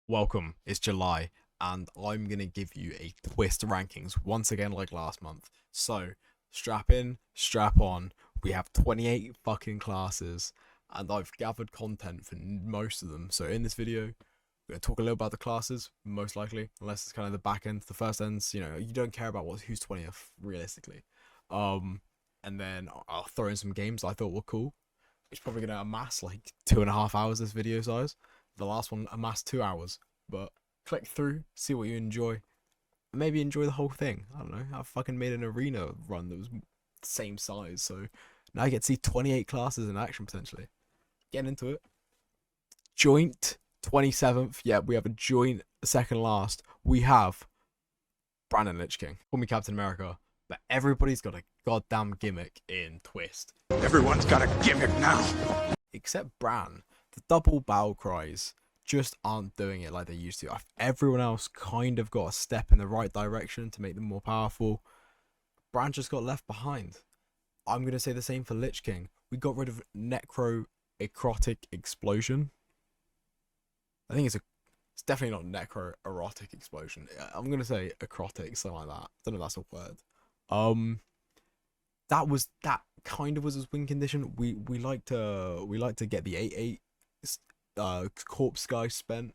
Welcome, it's July, and I'm gonna give you a twist rankings once again, like last month. So, strap in, strap on. We have 28 fucking classes, and I've gathered content for most of them. So, in this video, we're gonna talk a little about the classes, most likely, unless it's kind of the back end. The first ends, you don't care about who's 20th realistically. Um, and then I'll throw in some games I thought were cool. It's probably gonna amass like 2.5 hours this video size. The last one amassed 2 hours, but click through, see what you enjoy. Maybe enjoy the whole thing. I don't know. I fucking made an arena run that was the same size, so now I get to see 28 classes in action potentially. Getting into it. Joint 27th. Yeah, we have a joint second last. We have Brandon Lich King. Call me Captain America, but everybody's got a goddamn gimmick in Twist. Everyone's got a gimmick now. Except Bran. The double battle cries just aren't doing it like they used to. Everyone else kind of got a step in the right direction to make them more powerful. Bran just got left behind. I'm going to say the same for Lich King. We got rid of necroerotic explosion. I think it's definitely not necroerotic explosion. I'm going to say acrotic, something like that. I don't know if that's a word. That kind of was his win condition. We like to get the 8/8 corpse guy spent,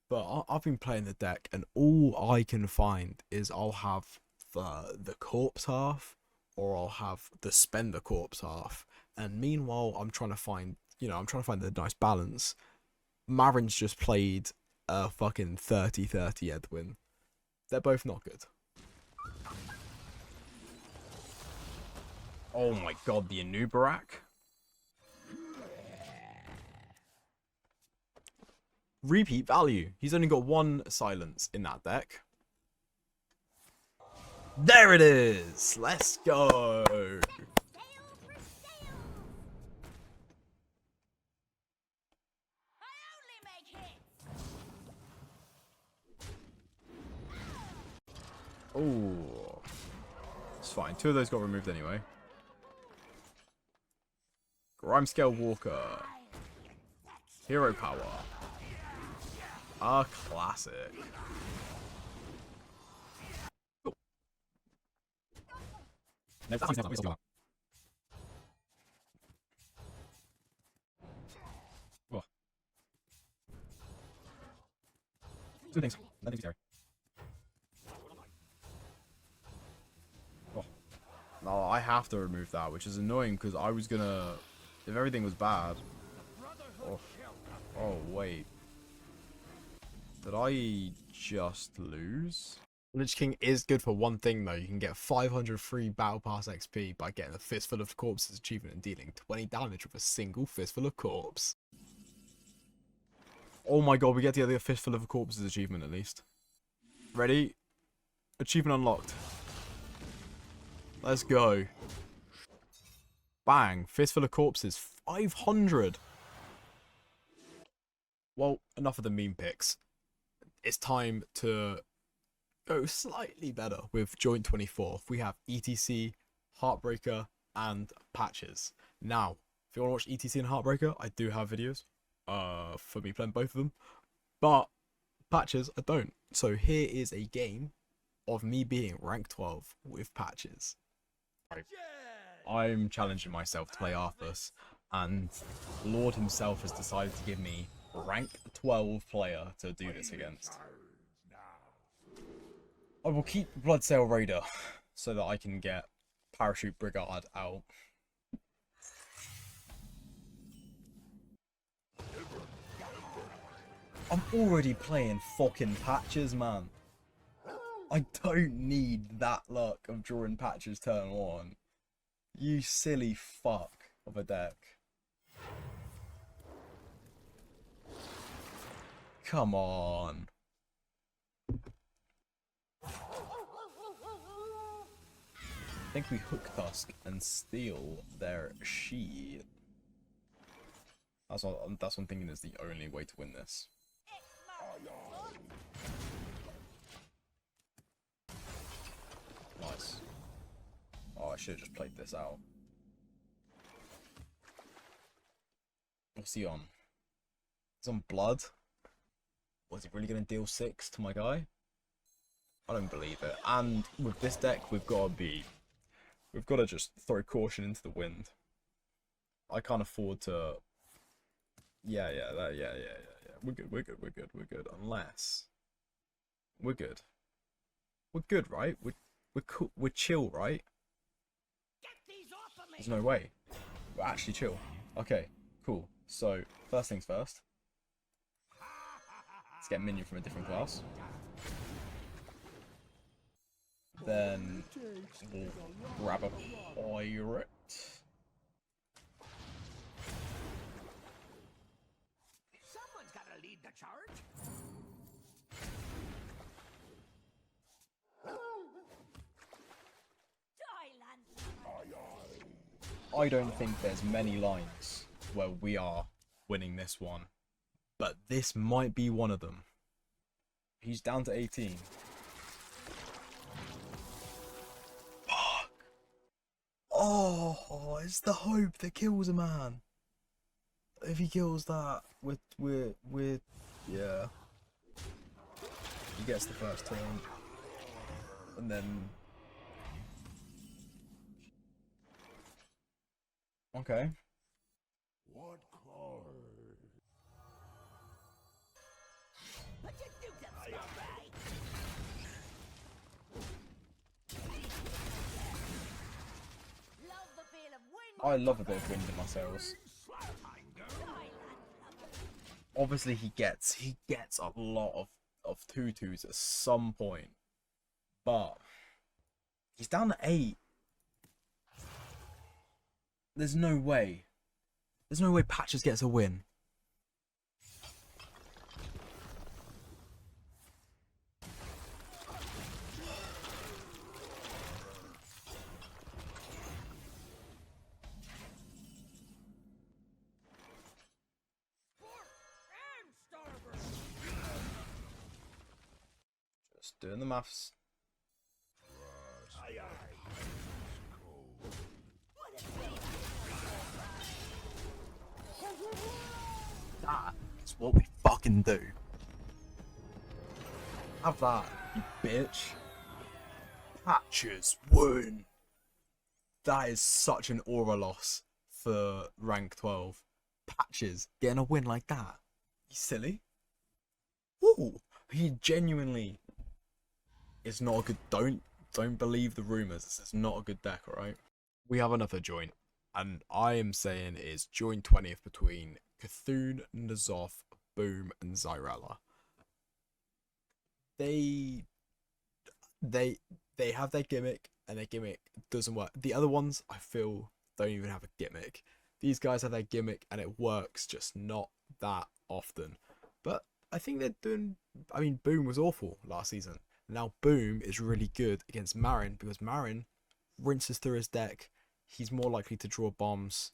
but I've been playing the deck and all I can find is I'll have the corpse half or I'll have the spend the corpse half, and meanwhile I'm trying to find the nice balance. Marin's just played a fucking 30-30 Edwin. They're both not good. Oh my god, the Anubarak. Repeat value. He's only got one silence in that deck. There it is. Let's go. Oh, it's fine. Two of those got removed anyway. Grimescale Walker. Hero Power. A classic. Oh. No, that's not what oh. Two things. Nothing's scary. Oh. No, I have to remove that, which is annoying because I was gonna... If everything was bad... Oh, oh wait. Did I just lose? Lich King is good for one thing though. You can get 500 free Battle Pass XP by getting a Fistful of Corpses achievement and dealing 20 damage with a single Fistful of Corpse. Oh my god, we get to get the Fistful of Corpses achievement at least. Ready? Achievement unlocked. Let's go. Bang. Fistful of Corpses. 500. Well, enough of the meme pics. It's time to go slightly better with Joint 24th. We have ETC, Heartbreaker, and Patches. Now, if you want to watch ETC and Heartbreaker, I do have videos for me playing both of them. But Patches, I don't. So here is a game of me being rank 12 with Patches. I'm challenging myself to play Arthas, and Lord himself has decided to give me rank 12 player to do this against. I will keep Bloodsail Raider so that I can get Parachute Brigade out. I'm already playing fucking Patches, man. I don't need that luck of drawing Patches turn 1. You silly fuck of a deck. Come on. I think we Hook Tusk and steal their sheet. That's what I'm thinking is the only way to win this. Nice. Oh, I should have just played this out. What's he on? He's on Blood. is he really going to deal 6 to my guy? I don't believe it. And with this deck, we've got to just throw caution into the wind. I can't afford to. Yeah. We're good. Unless we're good. We're good, right? We're cool. We're chill, right? There's no way. We're actually chill. Okay, cool. So first things first. Let's get a minion from a different class. Then we'll grab a pirate. Someone's gotta lead the charge. I don't think there's many lines where we are winning this one, but this might be one of them. He's down to 18. Fuck! Oh, it's the hope that kills a man. If he kills that, we're yeah. He gets the first turn, and then okay. What card? I love a bit of wind in my sails. Obviously, he gets a lot of 2/2s at some point, but he's down to 8. There's no way. There's no way Patches gets a win. Just doing the maths. That's what we fucking do. Have that, you bitch. Patches win. That is such an aura loss for rank 12. Patches getting a win like that. You silly. Ooh, he genuinely is not a good. Don't believe the rumors. This is not a good deck, alright? We have another joint, and I am saying it is joint 20th between Cthulhu, N'Zoth, Boom, and Zyrella. They have their gimmick, and their gimmick doesn't work. The other ones, I feel, don't even have a gimmick. These guys have their gimmick, and it works, just not that often. But I think they're doing. I mean, Boom was awful last season. Now Boom is really good against Marin because Marin rinses through his deck. He's more likely to draw bombs.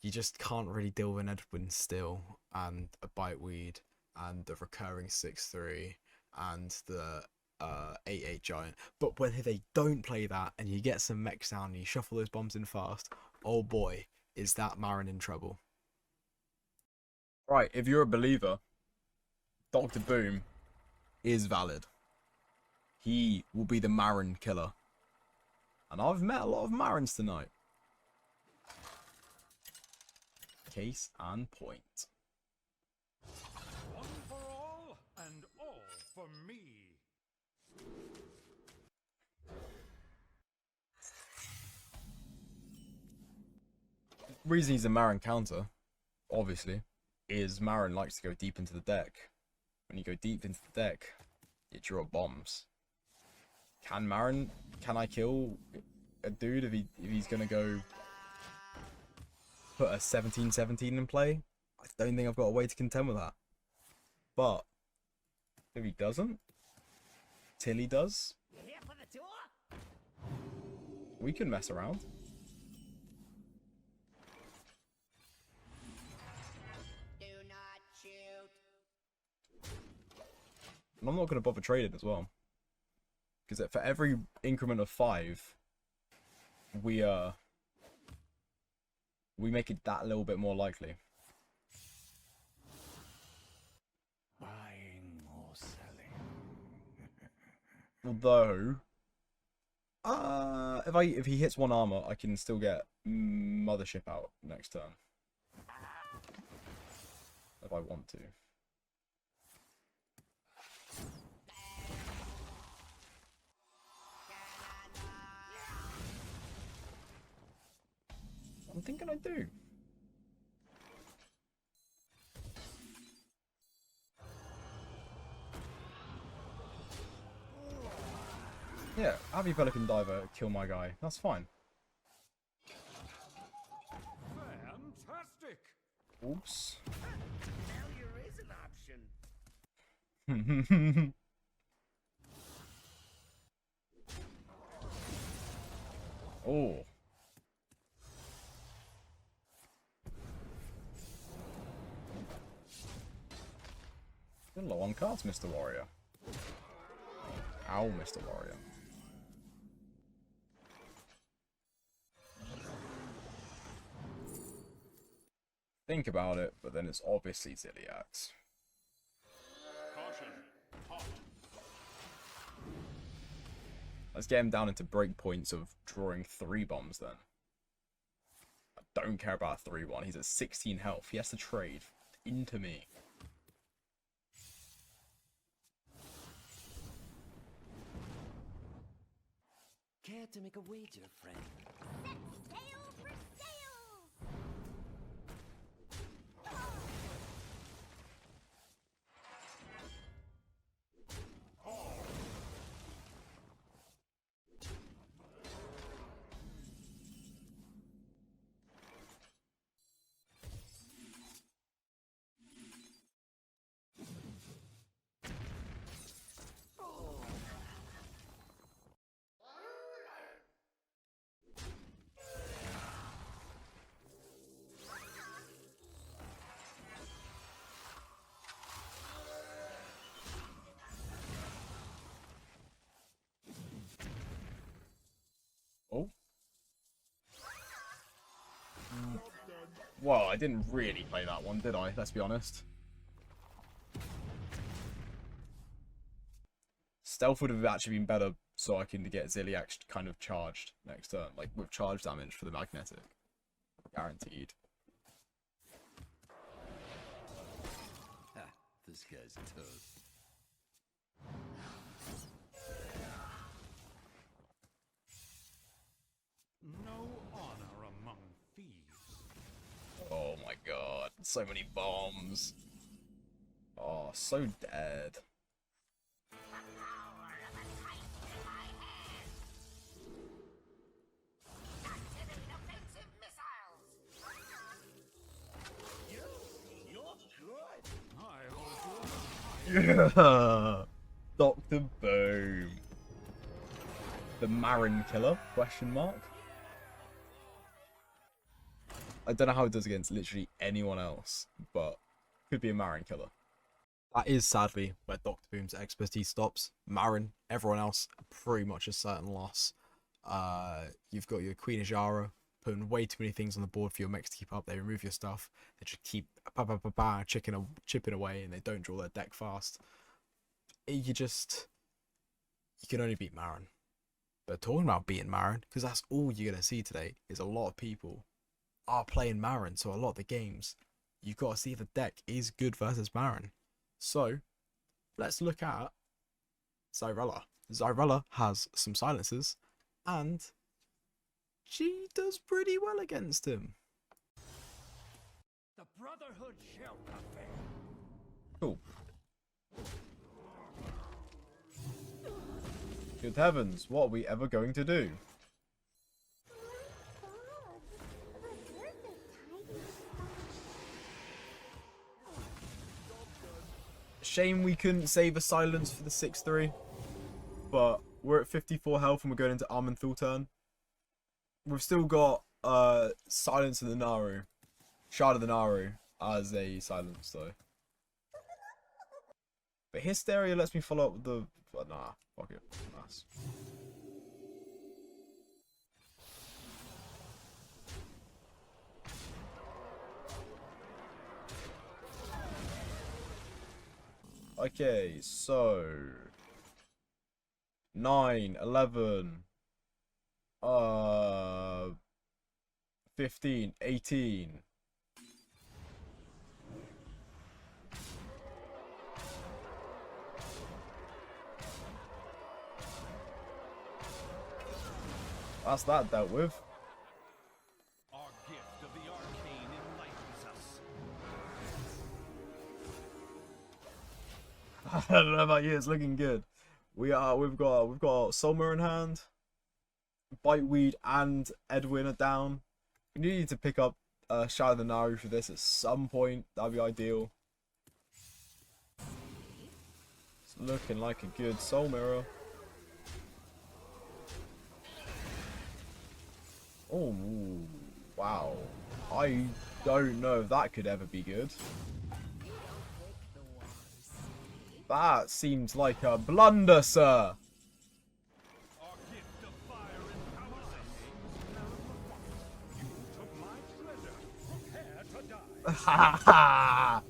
You just can't really deal with an Edwin still, and a Biteweed, and the recurring 6/3, and the 8/8 giant. But when they don't play that, and you get some mech sound, and you shuffle those bombs in fast, oh boy, is that Marin in trouble. Right, if you're a believer, Dr. Boom is valid. He will be the Marin killer. And I've met a lot of Marins tonight. Case and point. One for all, and all for me. The reason he's a Marin counter, obviously, is Marin likes to go deep into the deck. When you go deep into the deck, you draw bombs. Can I kill a dude if he's gonna go put a 17/17 in play? I don't think I've got a way to contend with that. But if he doesn't, till he does, we can mess around. Do not shoot. And I'm not gonna bother trading as well. Because for every increment of 5, we make it that little bit more likely. Buying Although, if he hits one armor, I can still get Mothership out next turn. If I want to. I'm thinking I do. Yeah, have your Pelican Diver kill my guy. That's fine. Fantastic! Oops. Failure is an option. Oh. You're low on cards, Mr. Warrior. Ow, Mr. Warrior. Think about it, but then it's obviously Ziliax. Caution. Hot. Let's get him down into breakpoints of drawing 3 bombs then. I don't care about 3-1. He's at 16 health. He has to trade into me. Care to make a wager, friend? Set sail for sails! Oh. Well, I didn't really play that one, did I? Let's be honest. Stealth would have actually been better so I can get Ziliax kind of charged next turn. Like, with charge damage for the magnetic. Guaranteed. Ha, this guy's toast. No honor among thieves. Oh my god. So many bombs. Oh, so dead. Activate offensive missiles! I hold you. Yeah. Dr. Boom. The Marin Killer? Question mark. I don't know how it does against literally anyone else, but could be a Marin Killer. That is sadly where Dr. Boom's expertise stops. Marin, everyone else, pretty much a certain loss. You've got your Queen Ajara putting way too many things on the board for your mechs to keep up. They remove your stuff. They just keep chipping away, and they don't draw their deck fast. You can only beat Marin. But talking about beating Marin, because that's all you're gonna see today, is a lot of people are playing Marin. So a lot of the games, you've got to see if the deck is good versus Marin. So let's look at Zyrella. Zyrella has some silences, and she does pretty well against him. The Brotherhood shall prevail. Cool. Good heavens, what are we ever going to do? Shame we couldn't save a silence for the 6-3. But we're at 54 health and we're going into Armenthal turn. We've still got Silence of the Naru. Shard of the Naru as a silence though. But Hysteria lets me follow up with the... Nah, fuck it. Nice. Okay, so... 9, 11, 15, 18. That's that dealt with. Our gift of the arcane enlightens us. I don't know about you, it's looking good. We've got Solmer in hand. Biteweed and Edwin are down. We need to pick up Shadow the Naru for this at some point. That'd be ideal. It's looking like a good Soul Mirror. Oh, wow. I don't know if that could ever be good. That seems like a blunder, sir. Our gift of fire and power. You took my treasure. Prepare to die. Ha ha!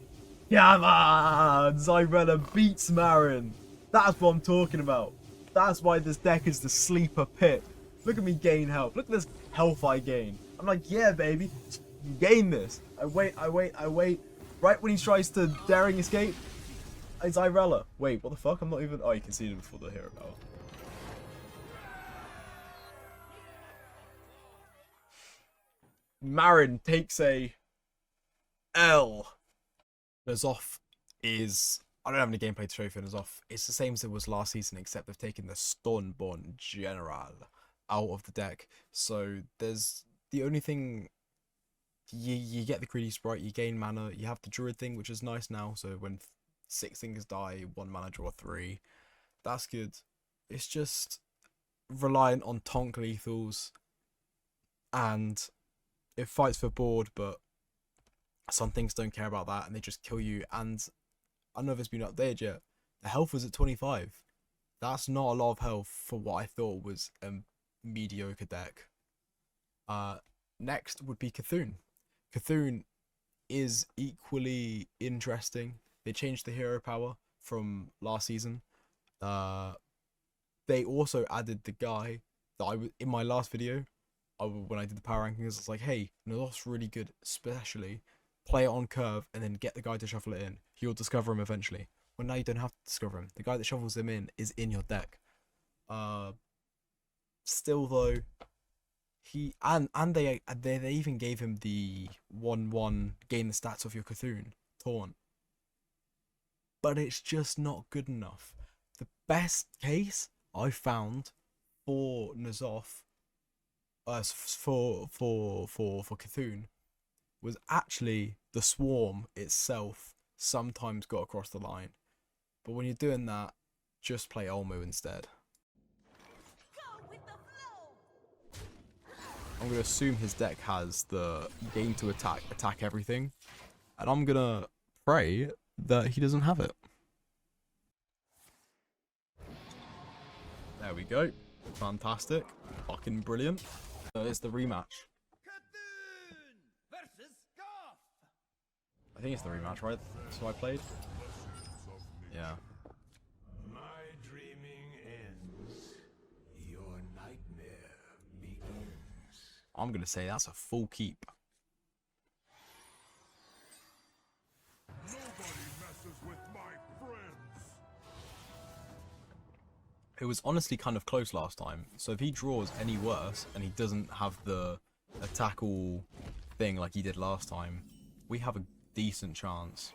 Come on! Zyrella beats Marin. That's what I'm talking about. That's why this deck is the sleeper pick. Look at me gain health. Look at this health I gain. I'm like, yeah, baby. Gain this. I wait. Right when he tries to daring escape, it's Zyrella. Wait, what the fuck? I'm not even... Oh, you can see it before the hero power. Marin takes a L. Nazoth is... I don't have any gameplay to show for Nazoth. It's the same as it was last season, except they've taken the Stormborn General out of the deck. So there's the only thing... You get the greedy sprite, you gain mana, you have the druid thing, which is nice now. So when 6 things die, 1 mana draw 3. That's good. It's just reliant on tonk lethals, and it fights for board, but some things don't care about that and they just kill you. And I don't know if it's been updated yet. The health was at 25. That's not a lot of health for what I thought was a mediocre deck. Next would be Cthulhu. Cthulhu is equally interesting. They changed the hero power from last season. They also added the guy that in my last video, when I did the power rankings, I was like, hey, Nazoth's really good, especially play it on curve and then get the guy to shuffle it in. You'll discover him eventually. Well, now you don't have to discover him. The guy that shuffles him in is in your deck. Still though, they even gave him the 1/1 gain the stats of your Cthulhu taunt. But it's just not good enough. The best case I found for Nazoth, for Cthulhu, was actually the swarm itself sometimes got across the line. But when you're doing that, just play Olmu instead. Go with the flow. I'm going to assume his deck has the gain to attack everything. And I'm going to pray that he doesn't have it. There we go. Fantastic. Fucking brilliant. It's the rematch. Cthulhu versus Goth. I think it's the rematch, right? So I played? Yeah. My dreaming ends. Your nightmare begins. I'm going to say that's a full keep. Nobody messes with my friends. It was honestly kind of close last time. So if he draws any worse and he doesn't have the attack-all thing like he did last time, we have a decent chance.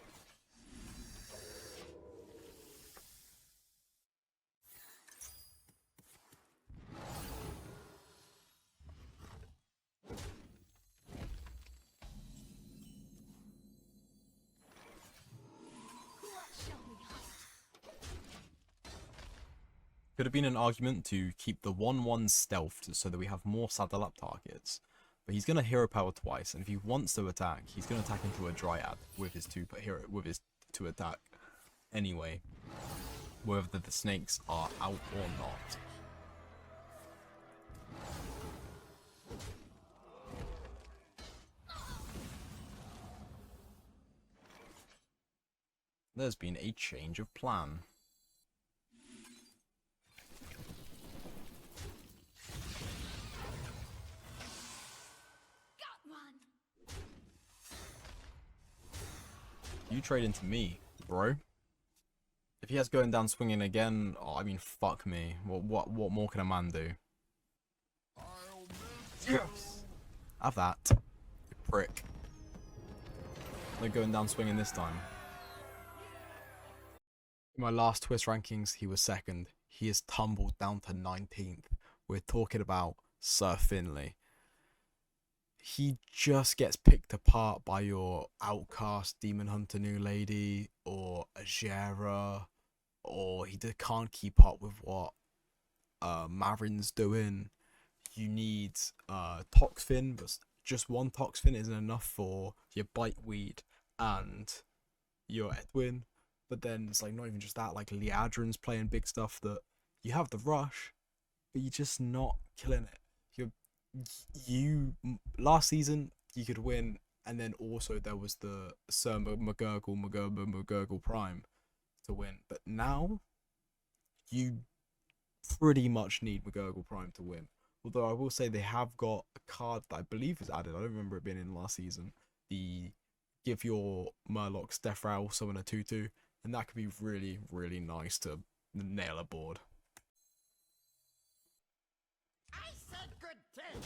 Could have been an argument to keep the 1/1 stealthed so that we have more saddle up targets. But he's gonna hero power twice, and if he wants to attack, he's gonna attack into a dryad with his two attack. Anyway, whether the snakes are out or not. There's been a change of plan. You trade into me, bro. If he has going down swinging again, oh, I mean, fuck me. What more can a man do? Yes. Have that, you prick. No going down swinging this time. In my last twist rankings, he was second. He is tumbled down to 19th. We're talking about Sir Finley. He just gets picked apart by your outcast Demon Hunter New Lady or Ajera, or he can't keep up with what Marin's doing. You need Toxfin, but just one Toxfin isn't enough for your Biteweed and your Edwin. But then it's like not even just that, like Liadrin's playing big stuff that you have the rush, but you're just not killing it. You last season you could win, and then also there was the Sir McGurgle Prime to win. But now you pretty much need McGurgle Prime to win. Although I will say they have got a card that I believe was added. I don't remember it being in last season. The give your Murlocs Death Rattle summon a 2/2, and that could be really, really nice to nail a board. I said good day.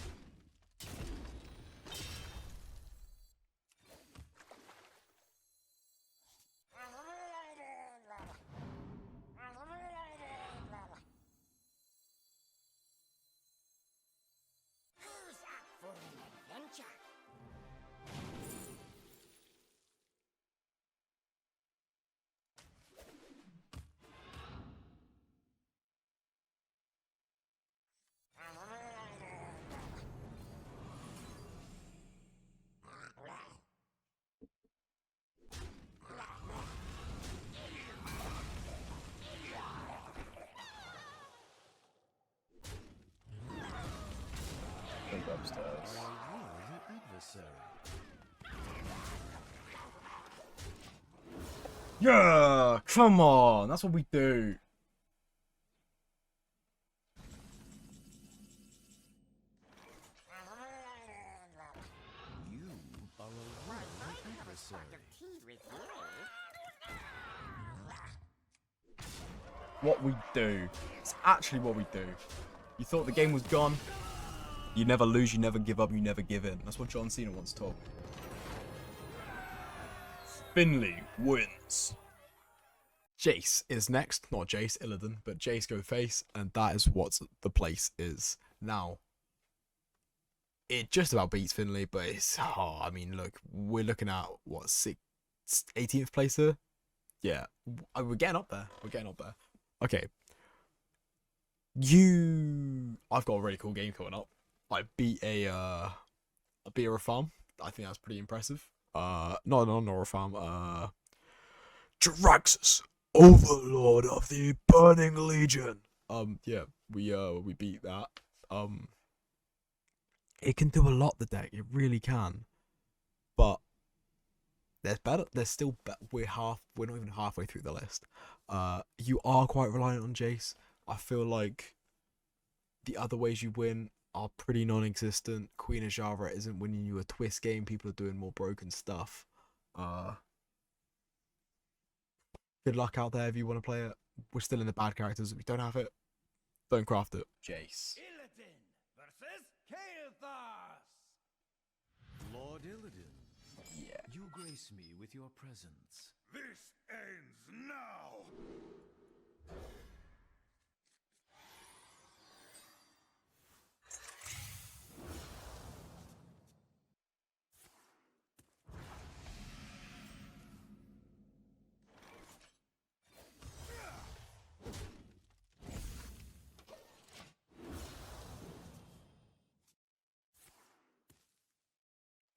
Who's up for an adventure? Go upstairs. Yeah, come on, that's what we do. You are a worthy adversary. What we do. It's actually what we do. You thought the game was gone. You never lose, you never give up, you never give in. That's what John Cena once told. Finley wins. Jace is next. Not Jace, Illidan, but Jace go face, and that is what the place is. Now, it just about beats Finley, but it's, oh, I mean, look, we're looking at, what, 18th place here? Yeah, we're getting up there. We're getting up there. Okay. I've got a really cool game coming up. I beat a farm. I think that's pretty impressive. Not a farm. Jaraxxus, Overlord of the Burning Legion. Yeah, we beat that. It can do a lot, the deck. It really can. But there's better. There's still we're not even halfway through the list. You are quite reliant on Jace. I feel like the other ways you win are pretty non-existent. Queen of Java isn't winning you a twist game. People are doing more broken stuff. Good luck out there if you want to play it. We're still in the bad characters. If you don't have it, don't craft it. Jace. Illidan versus Kael'thas. Lord Illidan, Yeah. you grace me with your presence. This ends now.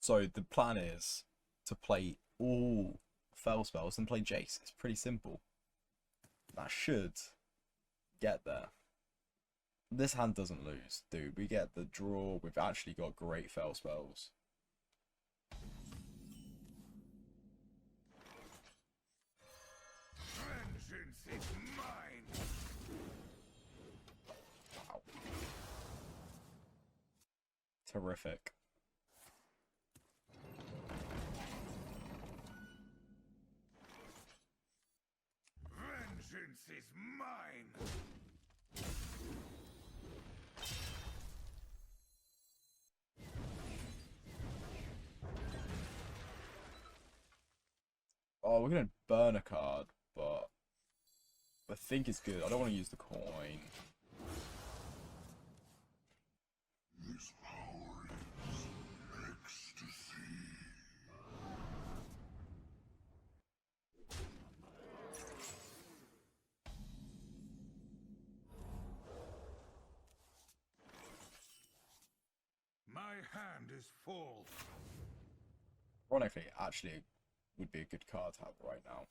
So the plan is to play all fell spells and play Jace. It's pretty simple. That should get there. This hand doesn't lose, dude. We get the draw. We've actually got great fell spells. Vengeance is mine. Wow. Terrific. Vengeance is mine! Oh, we're gonna burn a card, but I think it's good. I don't want to use the coin. This power is ecstasy. My hand is full. Ironically, it actually would be a good card to have right now.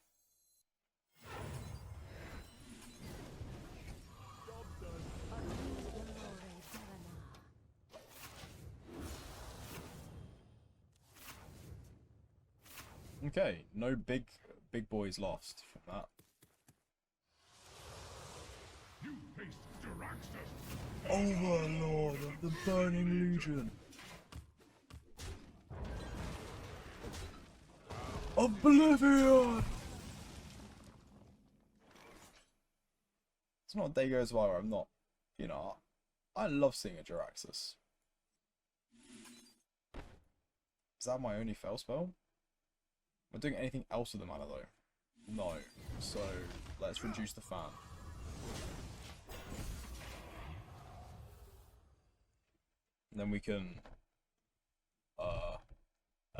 Okay, no big boys lost from that. You face Jaraxxus. Overlord of the Burning Legion. Oblivion! It's not a day goes by where I'm not, you know, I love seeing a Jaraxxus. Is that my only fail spell? Am I doing anything else with the mana though? No. So, let's reduce the fan. And then we can,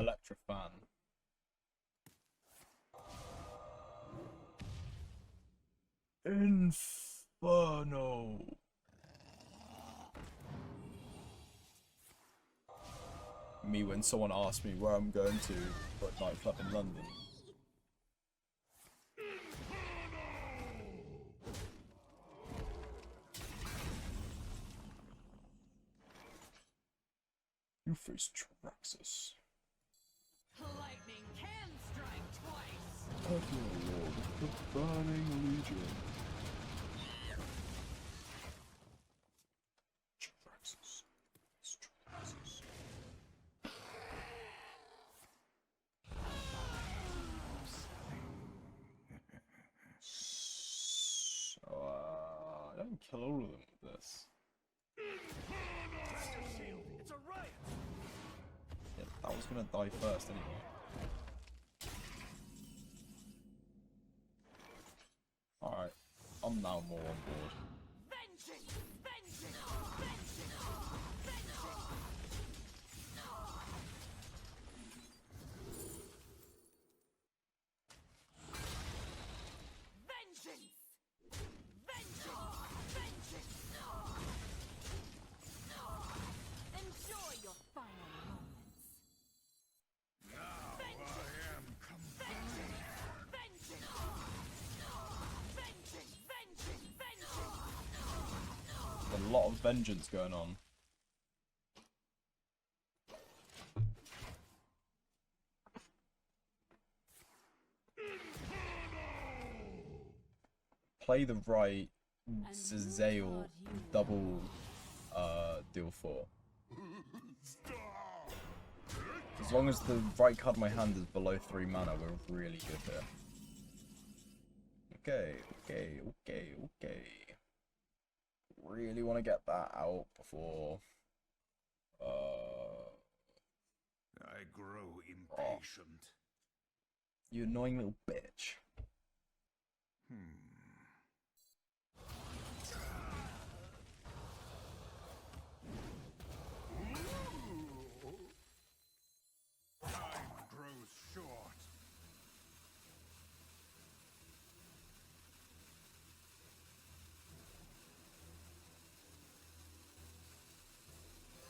Electro fan. Inferno! Me when someone asks me where I'm going to for a nightclub in London. You face Jaraxxus. Lightning can strike twice. Overlord of the Burning Legion. Jaraxxus. It's Jaraxxus. So, I don't kill all of them with this. It's a riot! Yeah, that was gonna die first anyway. Alright, I'm now more on board. Vengeance! Vengeance! Vengeance! Vengeance! Vengeance! Vengeance! Vengeance! Enjoy your final moments. Now I am complete. Vengeance! Vengeance! Vengeance! Vengeance! There's a lot of vengeance going on. Play the right Zale double deal 4. As long as the right card in my hand is below 3 mana, we're really good here. Okay. Really want to get that out before I grow impatient. you annoying little bitch. Time grows short.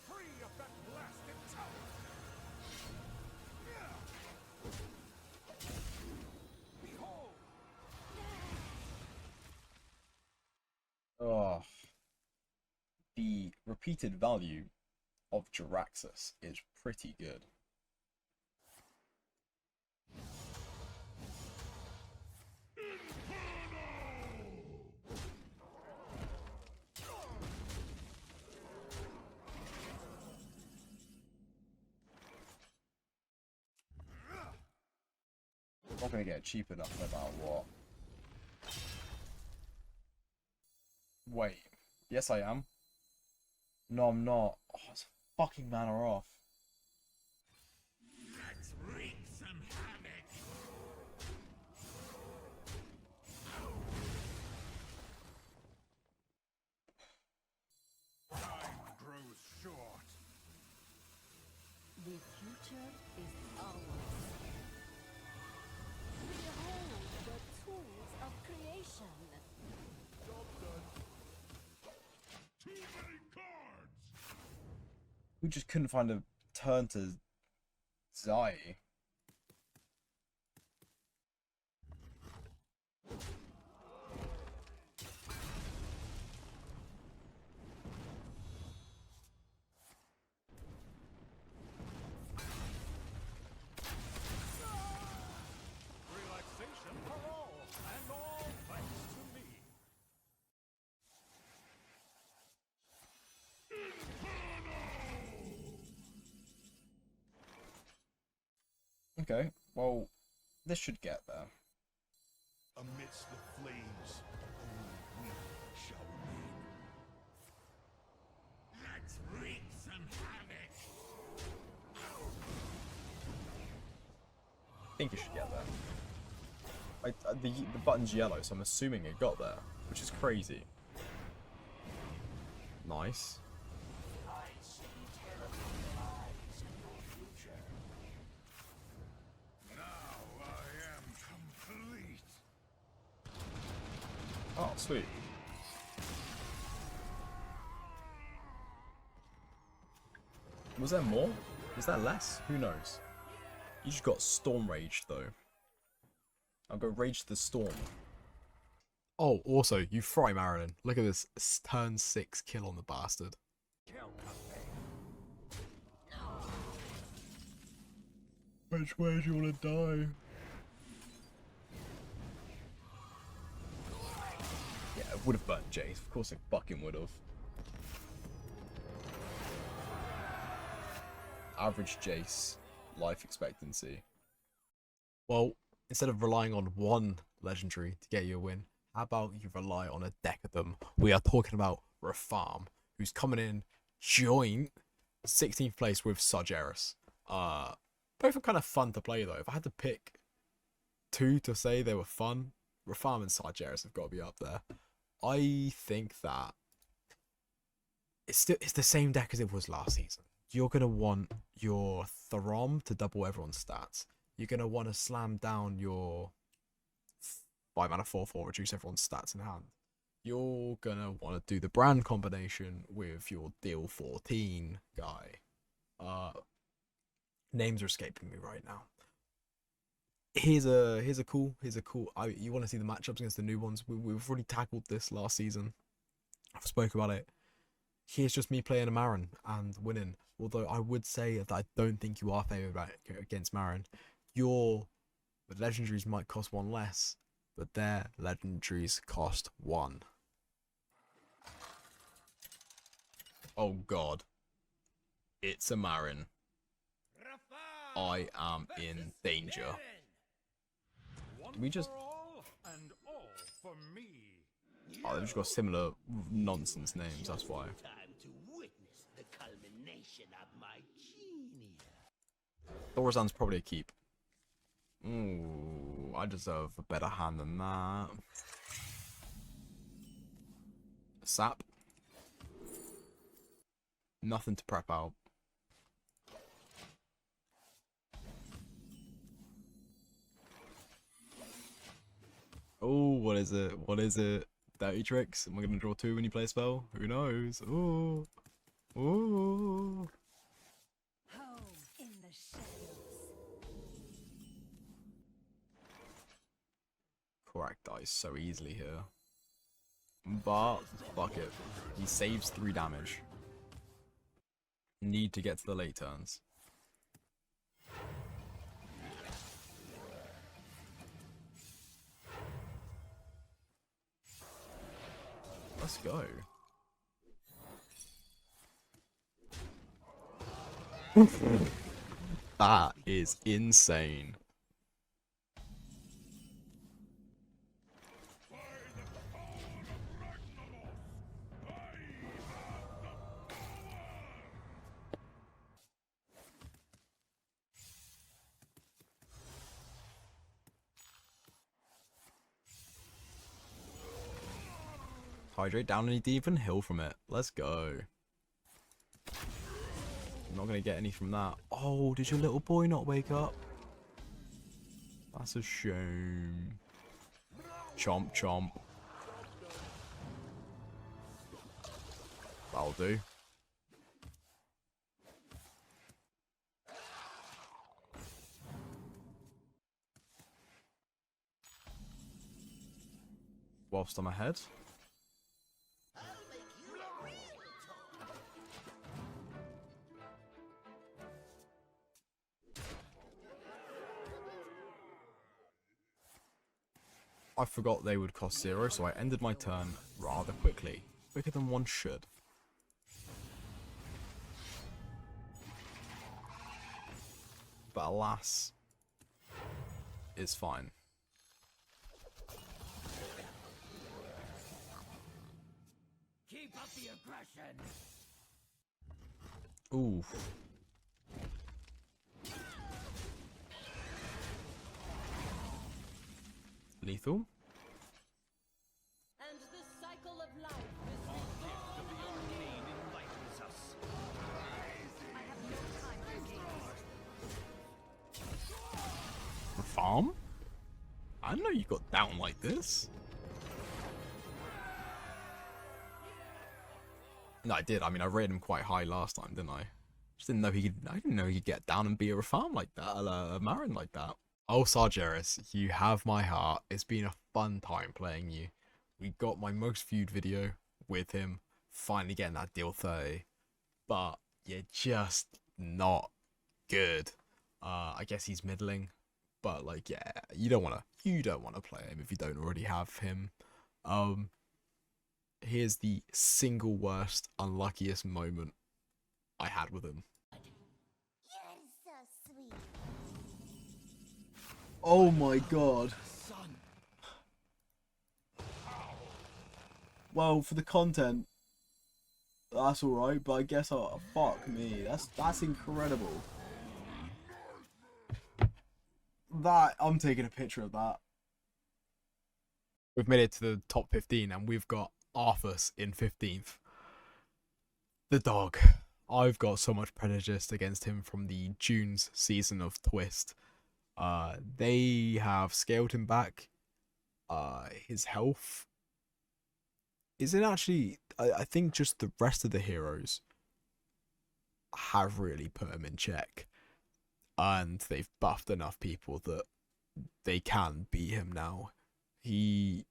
Free of that blasted tower! Behold! Oh, the repeated value of Jaraxxus is pretty good. Not gonna get cheap enough no matter what. Wait. Yes, I am. No, I'm not. Oh, it's fucking mana off. Let's wreak some havoc. Time grows short. The future is ours. Behold the tools of creation. Too many cards. We just couldn't find a turn to Zai. Relaxation for all, and all thanks to me. Okay, well, this should get there. Amidst the flames, only we shall remain. Let's wreak some havoc. I think it should get there. The button's yellow, so I'm assuming it got there, which is crazy. Nice. Now I am complete. Oh, sweet. Was there more? Was that less? Who knows? You just got Storm Raged, though. I'll go Rage the Storm. Oh, also, you fry Marilyn. Look at this turn 6 kill on the bastard. Which way do you want to die? Yeah, it would have burnt Jace. Of course it fucking would have. Average Jace life expectancy. Well, instead of relying on one legendary to get you a win, how about you rely on a deck of them? We are talking about Rafarm, who's coming in joint 16th place with Sargeras. Both are kind of fun to play though. If I had to pick two to say they were fun, Rafarm and Sargeras have got to be up there. I think that it's the same deck as it was last season. You're gonna want your Throm to double everyone's stats. You're gonna want to slam down your 5 mana 4/4, reduce everyone's stats in hand. You're gonna want to do the brand combination with your deal 14 guy. Names are escaping me right now. Here's a cool. You want to see the matchups against the new ones? We've already tackled this last season. I've spoke about it. Here's just me playing a Marin and winning. Although I would say that I don't think you are favored against Marin. Your legendaries might cost one less, but their legendaries cost one. Oh god. It's a Marin. I am in danger. One We just... for all, and all for me. Oh, they've just got similar nonsense names, that's why. Time to witness the culmination of my genius. Thorazan's probably a keep. Ooh, I deserve a better hand than that. Sap. Nothing to prep out. Oh, what is it? What is it? Dirty tricks? Am I gonna draw 2 when you play a spell? Who knows? Ooh. Ooh. Home in the shadows. Korak dies so easily here. But, fuck it. He saves 3 damage. Need to get to the late turns. Let's go. That is insane. Hydrate down and he didn't even heal from it. Let's go. I'm not going to get any from that. Oh, did your little boy not wake up? That's a shame. Chomp, chomp. That'll do. Whilst I'm ahead. I forgot they would cost 0, so I ended my turn rather quickly. Quicker than one should. But alas, it's fine. Keep up the aggression. Ooh. Lethal. And the cycle of life is The arcane enlightens us. I have no time for games. Farm? I didn't know you got down like this. No, I did. I mean, I rated him quite high last time, didn't I? Just didn't know he could. I didn't know he could get down and be a farm like that, a Marin like that. Oh, Sargeras, you have my heart. It's been a fun time playing you. We got my most viewed video with him, finally getting that deal 30. But you're just not good. I guess he's middling, but like, yeah, you don't wanna play him if you don't already have him. Here's the single worst, unluckiest moment I had with him. You're so sweet. Oh my god. Well, for the content, that's alright, but I guess, oh, fuck me. That's incredible. That, I'm taking a picture of that. We've made it to the top 15 and we've got Arthas in 15th. The dog. I've got so much prejudice against him from the June's season of Twist. They have scaled him back. His health isn't actually. I think just the rest of the heroes have really put him in check, and they've buffed enough people that they can beat him now. He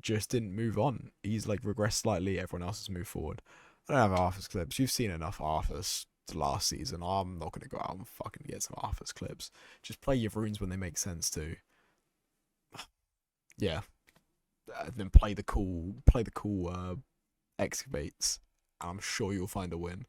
just didn't move on. He's like regressed slightly. Everyone else has moved forward. I don't have Arthas clips. You've seen enough Arthas last season. I'm not going to go out and fucking get some Arthas clips. Just play your runes when they make sense too. Yeah. Then play the cool excavates. I'm sure you'll find a win.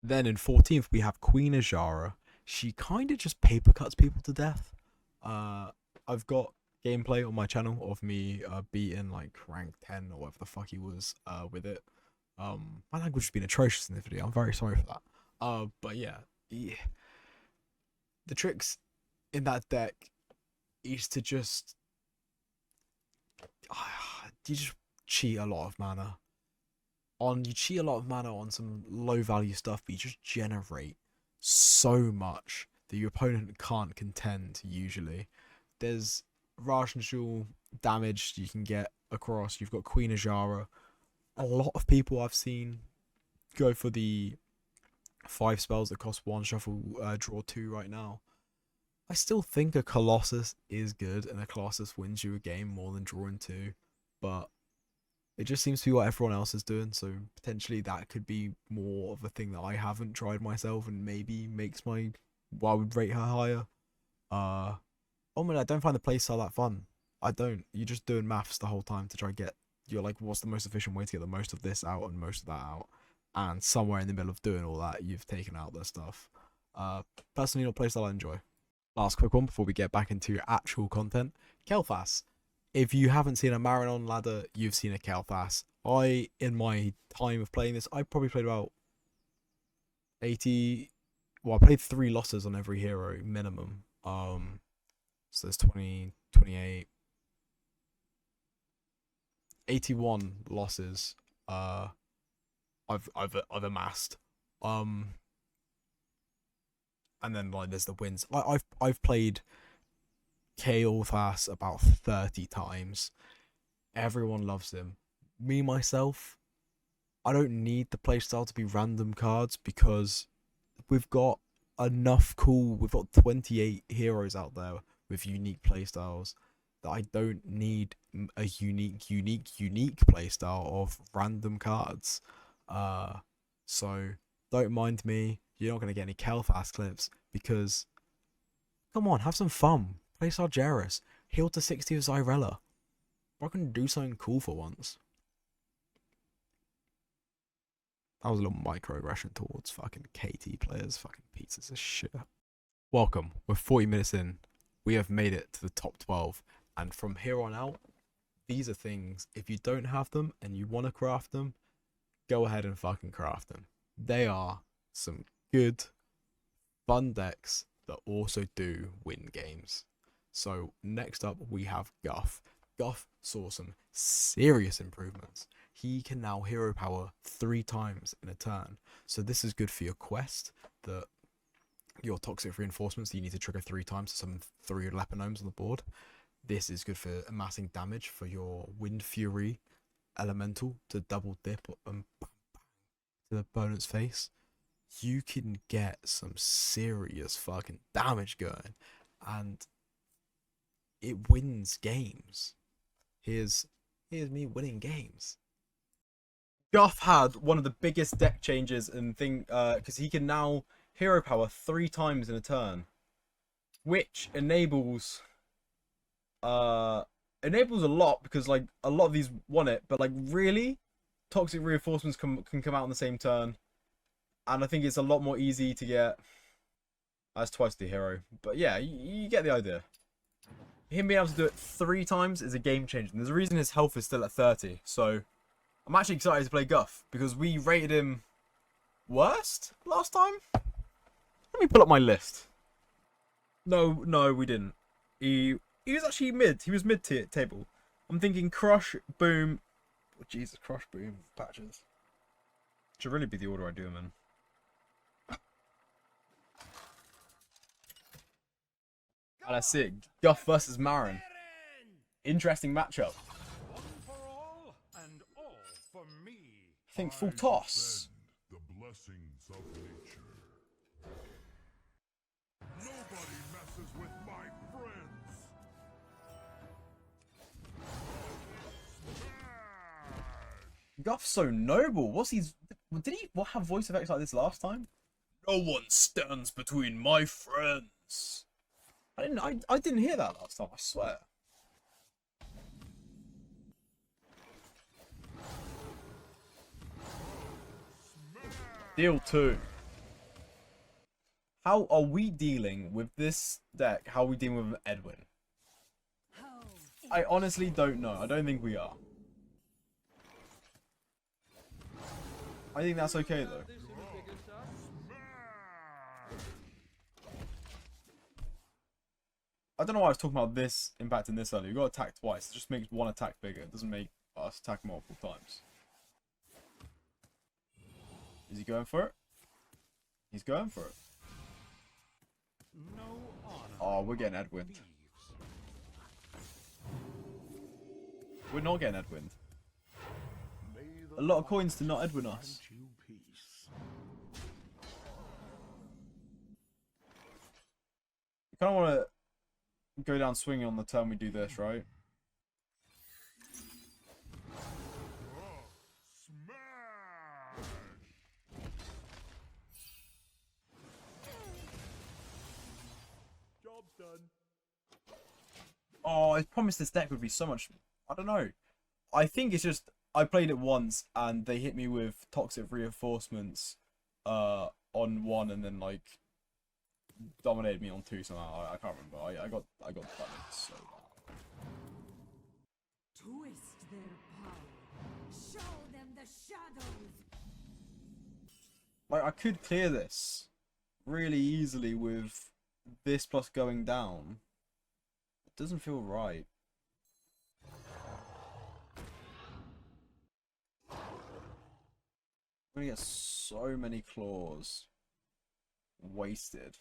Then in 14th we have Queen Ajara. She kind of just paper cuts people to death. I've got gameplay on my channel of me beating like rank 10 or whatever the fuck he was with it. My language has been atrocious in this video. I'm very sorry for that. But yeah, the tricks in that deck is to just you just cheat a lot of mana. You cheat a lot of mana on some low value stuff, but you just generate so much that your opponent can't contend usually. There's Raj and Jewel damage you can get across. You've got Queen Ajara. A lot of people I've seen go for the 5 spells that cost 1, shuffle, draw 2 right now. I still think a Colossus is good, and a Colossus wins you a game more than drawing 2, but it just seems to be what everyone else is doing, so potentially that could be more of a thing that I haven't tried myself and maybe makes my... Well, I would rate her higher. Oh man, I don't find the playstyle that fun. I don't. You're just doing maths the whole time to try and get... You're like, what's the most efficient way to get the most of this out and most of that out? And somewhere in the middle of doing all that, you've taken out their stuff. Personally, not playstyle I enjoy. Last quick one before we get back into actual content. Kel'Thas. If you haven't seen a Marinon ladder, you've seen a Kel'Thas. In my time of playing this, I probably played about 80... Well, I played 3 losses on every hero, minimum. So there's 20, 28... 81 losses. I've amassed. And then like there's the wins. Like I've played Kael'thas about 30 times. Everyone loves him. Me myself, I don't need the playstyle to be random cards because we've got enough cool. We've got 28 heroes out there with unique playstyles that I don't need a unique playstyle of random cards. So don't mind me. You're not gonna get any Kael'thas clips because come on, have some fun. Play Sargeras. Heal to 60 with Zyrella. We're gonna do something cool for once. That was a little microaggression towards fucking KT players, fucking pieces of shit. Welcome. We're 40 minutes in. We have made it to the top 12. And from here on out, these are things, if you don't have them and you want to craft them, go ahead and fucking craft them. They are some good, fun decks that also do win games. So next up, we have Guff. Guff saw some serious improvements. He can now hero power 3 times in a turn. So this is good for your quest, that your toxic reinforcements that you need to trigger 3 times to summon 3 Lepinomes on the board. This is good for amassing damage for your Wind Fury elemental to double dip and to the opponent's face. You can get some serious fucking damage going, and it wins games. Here's me winning games. Guff had one of the biggest deck changes and thing because he can now hero power 3 times in a turn, which enables a lot because like a lot of these want it, but like really toxic reinforcements can come out on the same turn, and I think it's a lot more easy to get. That's twice the hero, but yeah, you get the idea. Him being able to do it 3 times is a game changer, and there's a reason his health is still at 30. So I'm actually excited to play Guff because we rated him worst last time. Let me pull up my list. No, we didn't. He was actually mid. He was mid table. I'm thinking Crush, Boom. Oh, Jesus, Crush, Boom, Patches. Should really be the order I do them in. And that's it. Guff versus Marin. Interesting matchup. One for all and all for me. I think full toss. The blessings of nature. Nobody messes with my friends. Smash! Guff's so noble. Did he have voice effects like this last time? No one stands between my friends. I didn't hear that last time, I swear. Deal 2. How are we dealing with this deck? How are we dealing with Edwin? I honestly don't know. I don't think we are. I think that's okay though. I don't know why I was talking about this impacting this earlier. You've got to attack twice. It just makes one attack bigger. It doesn't make us attack multiple times. Is he going for it? He's going for it. No honor. Oh, we're getting Edwin. We're not getting Edwin. A lot of coins to not Edwin us. You kind of want to go down swinging on the turn we do this, right? Smash! Job's done. Oh, I promised this deck would be so much. I don't know. I think it's just I played it once and they hit me with toxic reinforcements on 1 and then like dominated me on 2 somehow. I can't remember. I got damaged so bad. Twist their power. Show them the shadows. Like I could clear this really easily with this plus going down. It doesn't feel right. I'm gonna get so many claws wasted.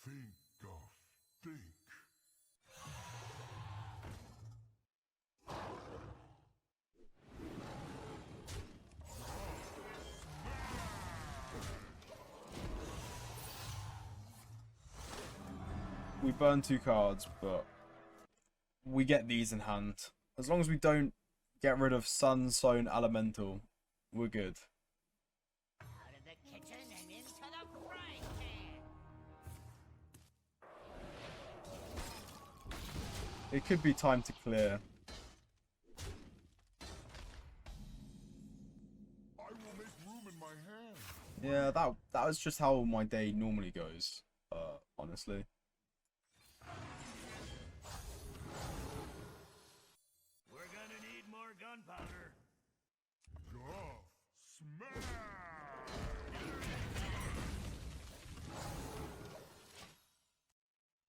Think, Guff, think. We burn 2 cards, but we get these in hand. As long as we don't get rid of Sun Sown Elemental, we're good. Out of the kitchen and into the frying pan. It could be time to clear. I will make room in my hand. Yeah, that was just how my day normally goes, honestly. We're gonna need more gunpowder. Guff, smash!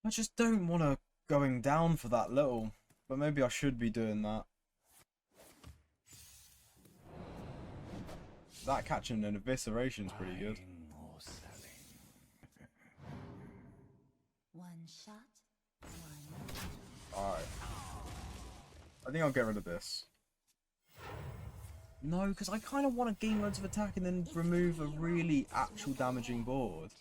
I just don't want to going down for that little, but maybe I should be doing that. That catching an evisceration's pretty good. One shot, one. Alright. I think I'll get rid of this. No, because I kind of want to gain loads of attack and then remove a really actual damaging board.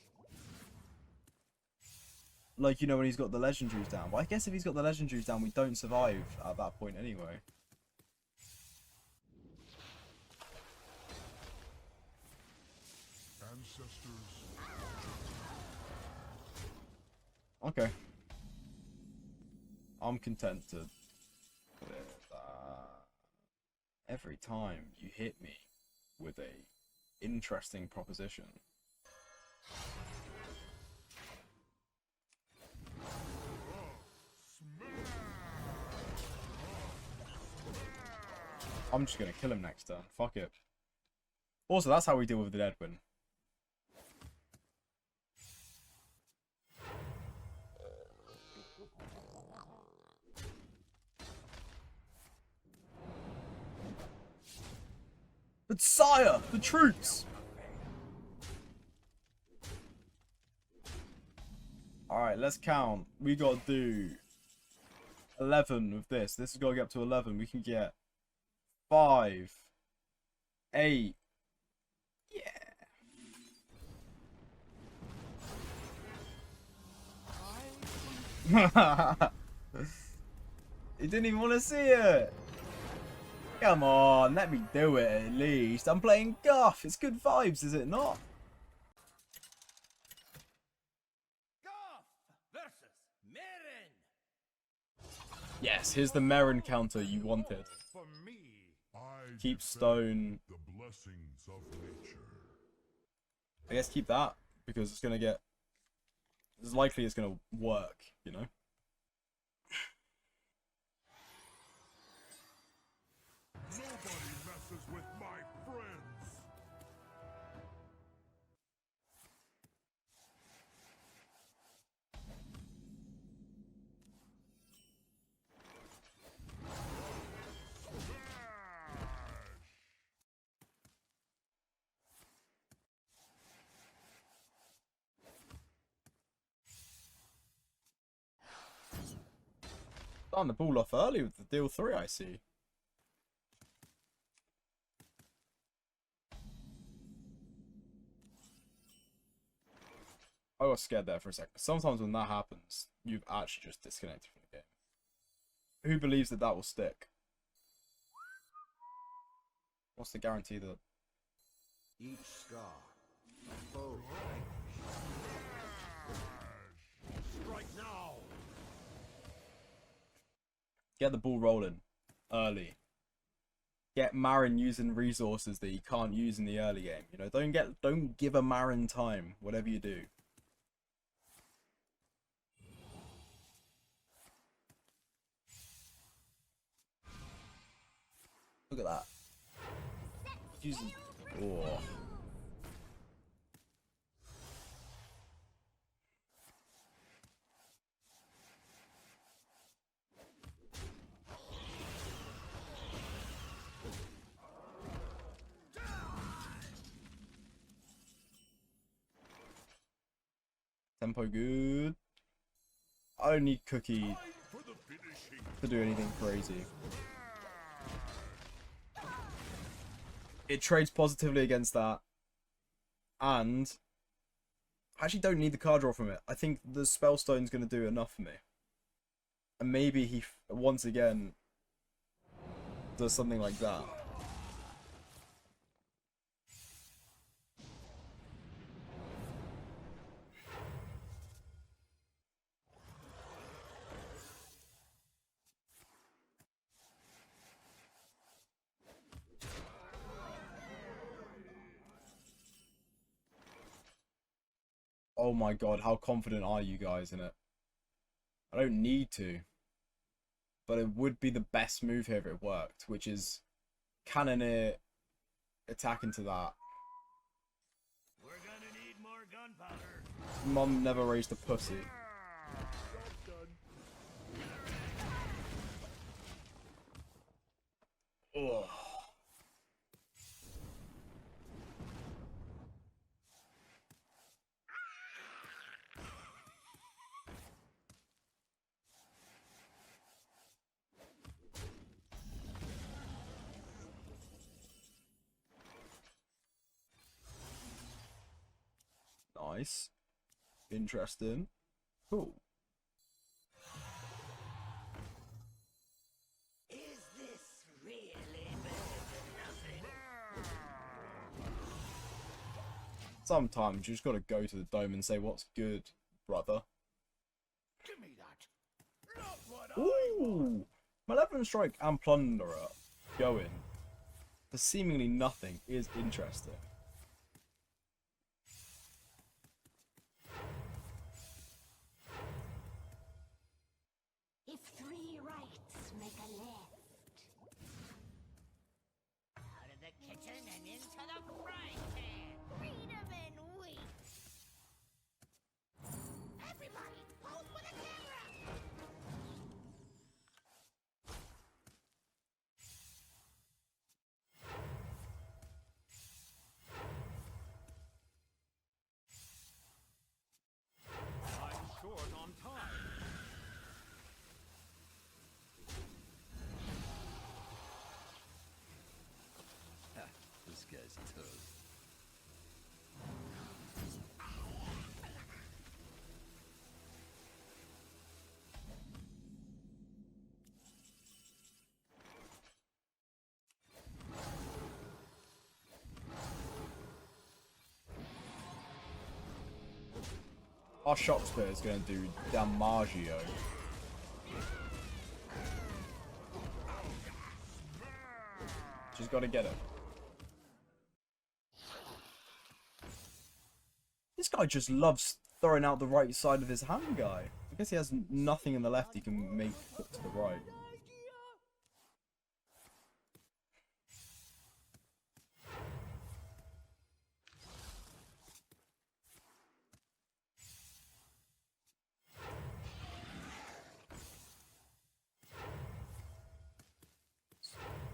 Like, you know, when he's got the legendaries down. But I guess if he's got the legendaries down, we don't survive at that point anyway. Ancestors. Okay. I'm content to... every time you hit me with a interesting proposition. I'm just gonna kill him next turn. Fuck it. Also, that's how we deal with the Deadwin. But sire, the troops! Alright, let's count. We gotta do 11 with this. This has got to get up to 11. We can get 5, 8. Yeah. He didn't even want to see it. Come on, let me do it at least. I'm playing Guff. It's good vibes, is it not? Goff versus Marin. Yes, here's the Merrin counter you wanted. For me, I Keep defend stone. the blessings of nature. I guess keep that, because it's going to get... It's likely it's going to work, you know? Nobody messes with my friends. Starting the ball off early with the deal 3, I see. I got scared there for a second. Sometimes when that happens, you've actually just disconnected from the game. Who believes that that will stick? What's the guarantee that... Each scar. Foe. Strike now. Get the ball rolling early. Get Marin using resources that he can't use in the early game. You know, don't give a Marin time, whatever you do. Look at that. Using... Oh. Tempo good. I don't need Cookie to do anything crazy. It trades positively against that. And I actually don't need the card draw from it. I think the Spellstone's going to do enough for me. And maybe he, once again, does something like that. Oh my god, how confident are you guys in it? I don't need to. But it would be the best move here if it worked, which is Cannoneer attack into that. We're gonna need more gunpowder. Mum never raised a pussy. Ugh. Nice. Interesting. Cool. Is this really better than nothing? Sometimes you just gotta go to the dome and say what's good, brother. Give me that. Not what Ooh! Malevolent Strike and Plunderer going for seemingly nothing is interesting. If three rights make a left. Out of the kitchen and into the frying pan. Freedom and wheat. Everybody, pose for the camera. I'm short on time. This guy's toast. Our Shock Spear is gonna do Damaggio. Just gotta get it. This guy just loves throwing out the right side of his hand, guy. I guess he has nothing in the left he can make put to the right.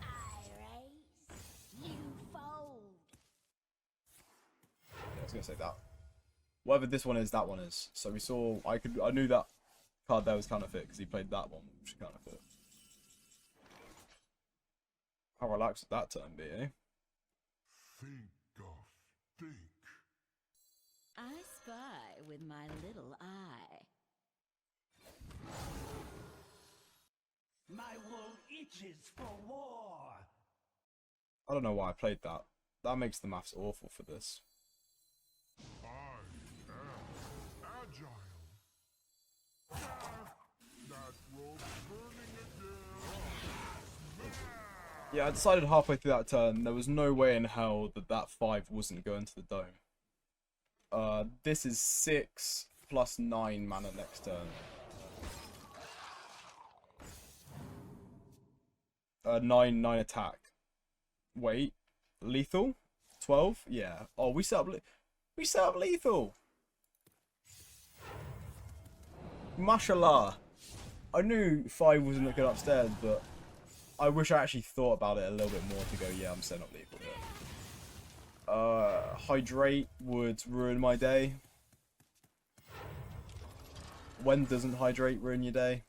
I raise, you fold. Yeah, I was gonna say that. Whatever this one is, that one is. So we saw. I knew that card there was counterfeit because he played that one, which is counterfeit. How relaxed would that turn be, eh? Think of think. I spy with my little eye. My wool itches for war. I don't know why I played that. That makes the maths awful for this. I am agile. That rope's burning again. Yeah, I decided halfway through that turn there was no way in hell that that 5 wasn't going to the dome. This is 6 plus 9 mana next turn. 9 attack. Wait, lethal? 12? Yeah. Oh, we set up lethal. Mashallah. I knew 5 wasn't looking upstairs, but I wish I actually thought about it a little bit more to go, yeah, I'm setting up lethal here. Hydrate would ruin my day. When doesn't hydrate ruin your day?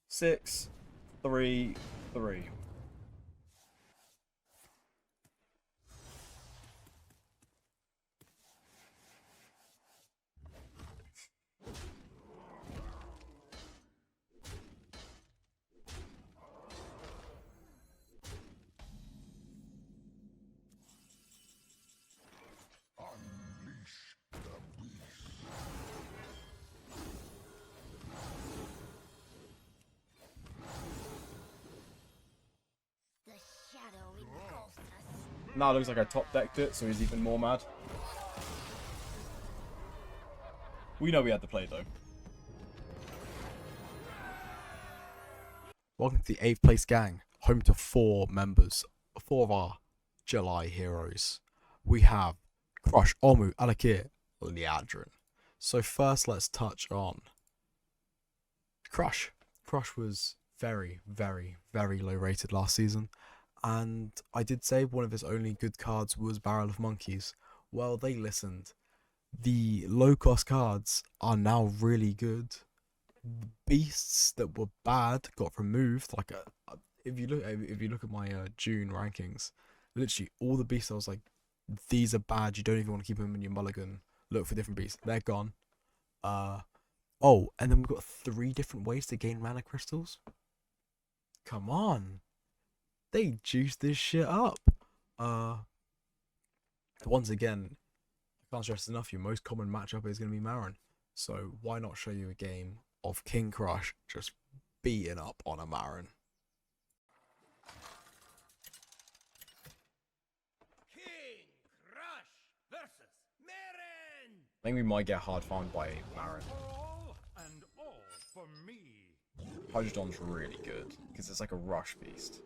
Six, three, three. Unleash the beast. The shadow engulfs us. Now it looks like I top decked it, so he's even more mad. We know we had to play though. Welcome to the 8th place gang, home to 4 members, 4 of our July heroes. We have Crush, Omu, Alakir, Liadrin. So first let's touch on Crush. Crush was very, very, very low rated last season. And I did say one of his only good cards was Barrel of Monkeys. Well, they listened. The low cost cards are now really good. The beasts that were bad got removed. Like if you look at my June rankings, literally all the beasts I was like, these are bad. You don't even want to keep them in your mulligan. Look for different beasts. They're gone. Oh, and then we've got 3 different ways to gain mana crystals. Come on, they juiced this shit up. Once again, I can't stress enough. Your most common matchup is going to be Marin. So why not show you a game of King Crush just beating up on a Marin? King Crush versus Marin. I think we might get hard farmed by Marin. All and all for me. Hydrodon's really good because it's like a rush beast.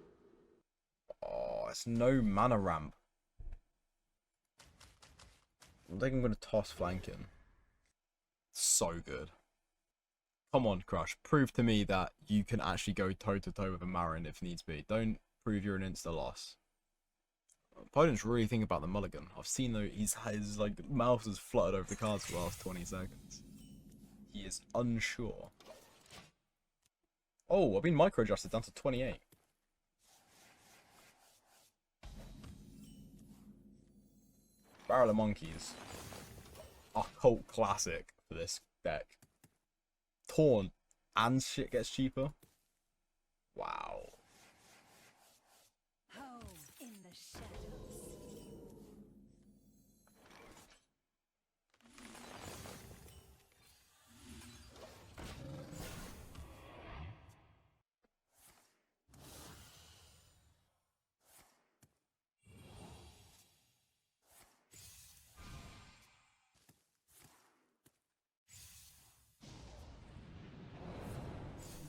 Oh, it's no mana ramp. I think I'm going to toss flanking. So good. Come on, Crush. Prove to me that you can actually go toe-to-toe with a Marin if needs be. Don't prove you're an insta-loss. Opponent's really thinking about the mulligan. I've seen though his like mouse has fluttered over the cards for the last 20 seconds. He is unsure. Oh, I've been micro-adjusted down to 28. Barrel of Monkeys. A cult classic for this deck. Torn and shit gets cheaper. Wow. Home in the shadows.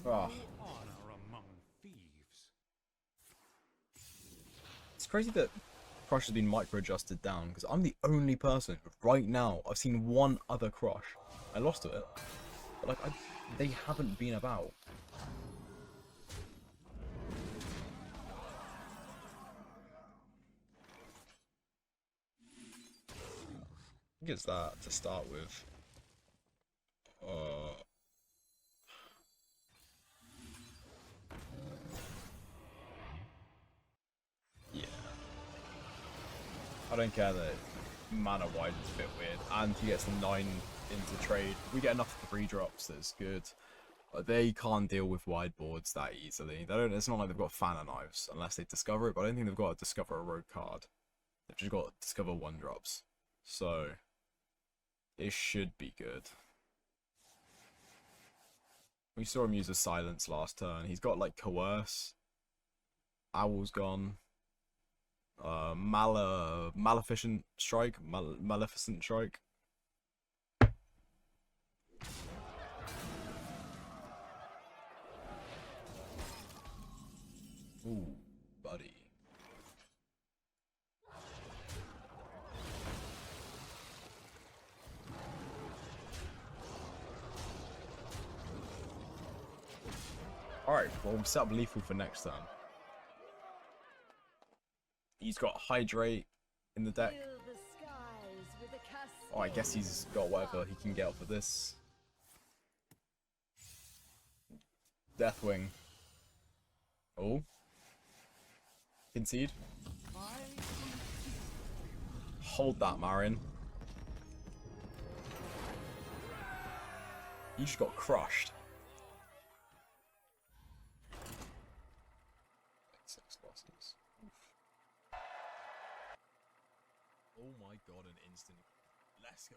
Ah, Honor among thieves. it's crazy that Crush has been micro-adjusted down because I'm the only person right now. I've seen one other Crush. I lost to it, but like they haven't been about. I think it's that to start with. Yeah. I don't care that mana wide is a bit weird, and he gets 9 into trade. We get enough 3-drops that's good. But they can't deal with wide boards that easily. They don't. It's not like they've got Fanner Knives unless they discover it. But I don't think they've got to discover a rogue card. They've just got to discover 1-drops. So it should be good. We saw him use a silence last turn. He's got like Coerce. Owl's gone. Maleficent Strike. Maleficent Strike. Ooh, buddy. Alright, well, we'll set up lethal for next turn. He's got Hydrate, in the deck. Fill the skies with a Oh, I guess he's got whatever he can get off of this. Deathwing. Oh. Concede. Hold that, Marin. You just got crushed. 6 losses. Oh my god, an instant. Let's go.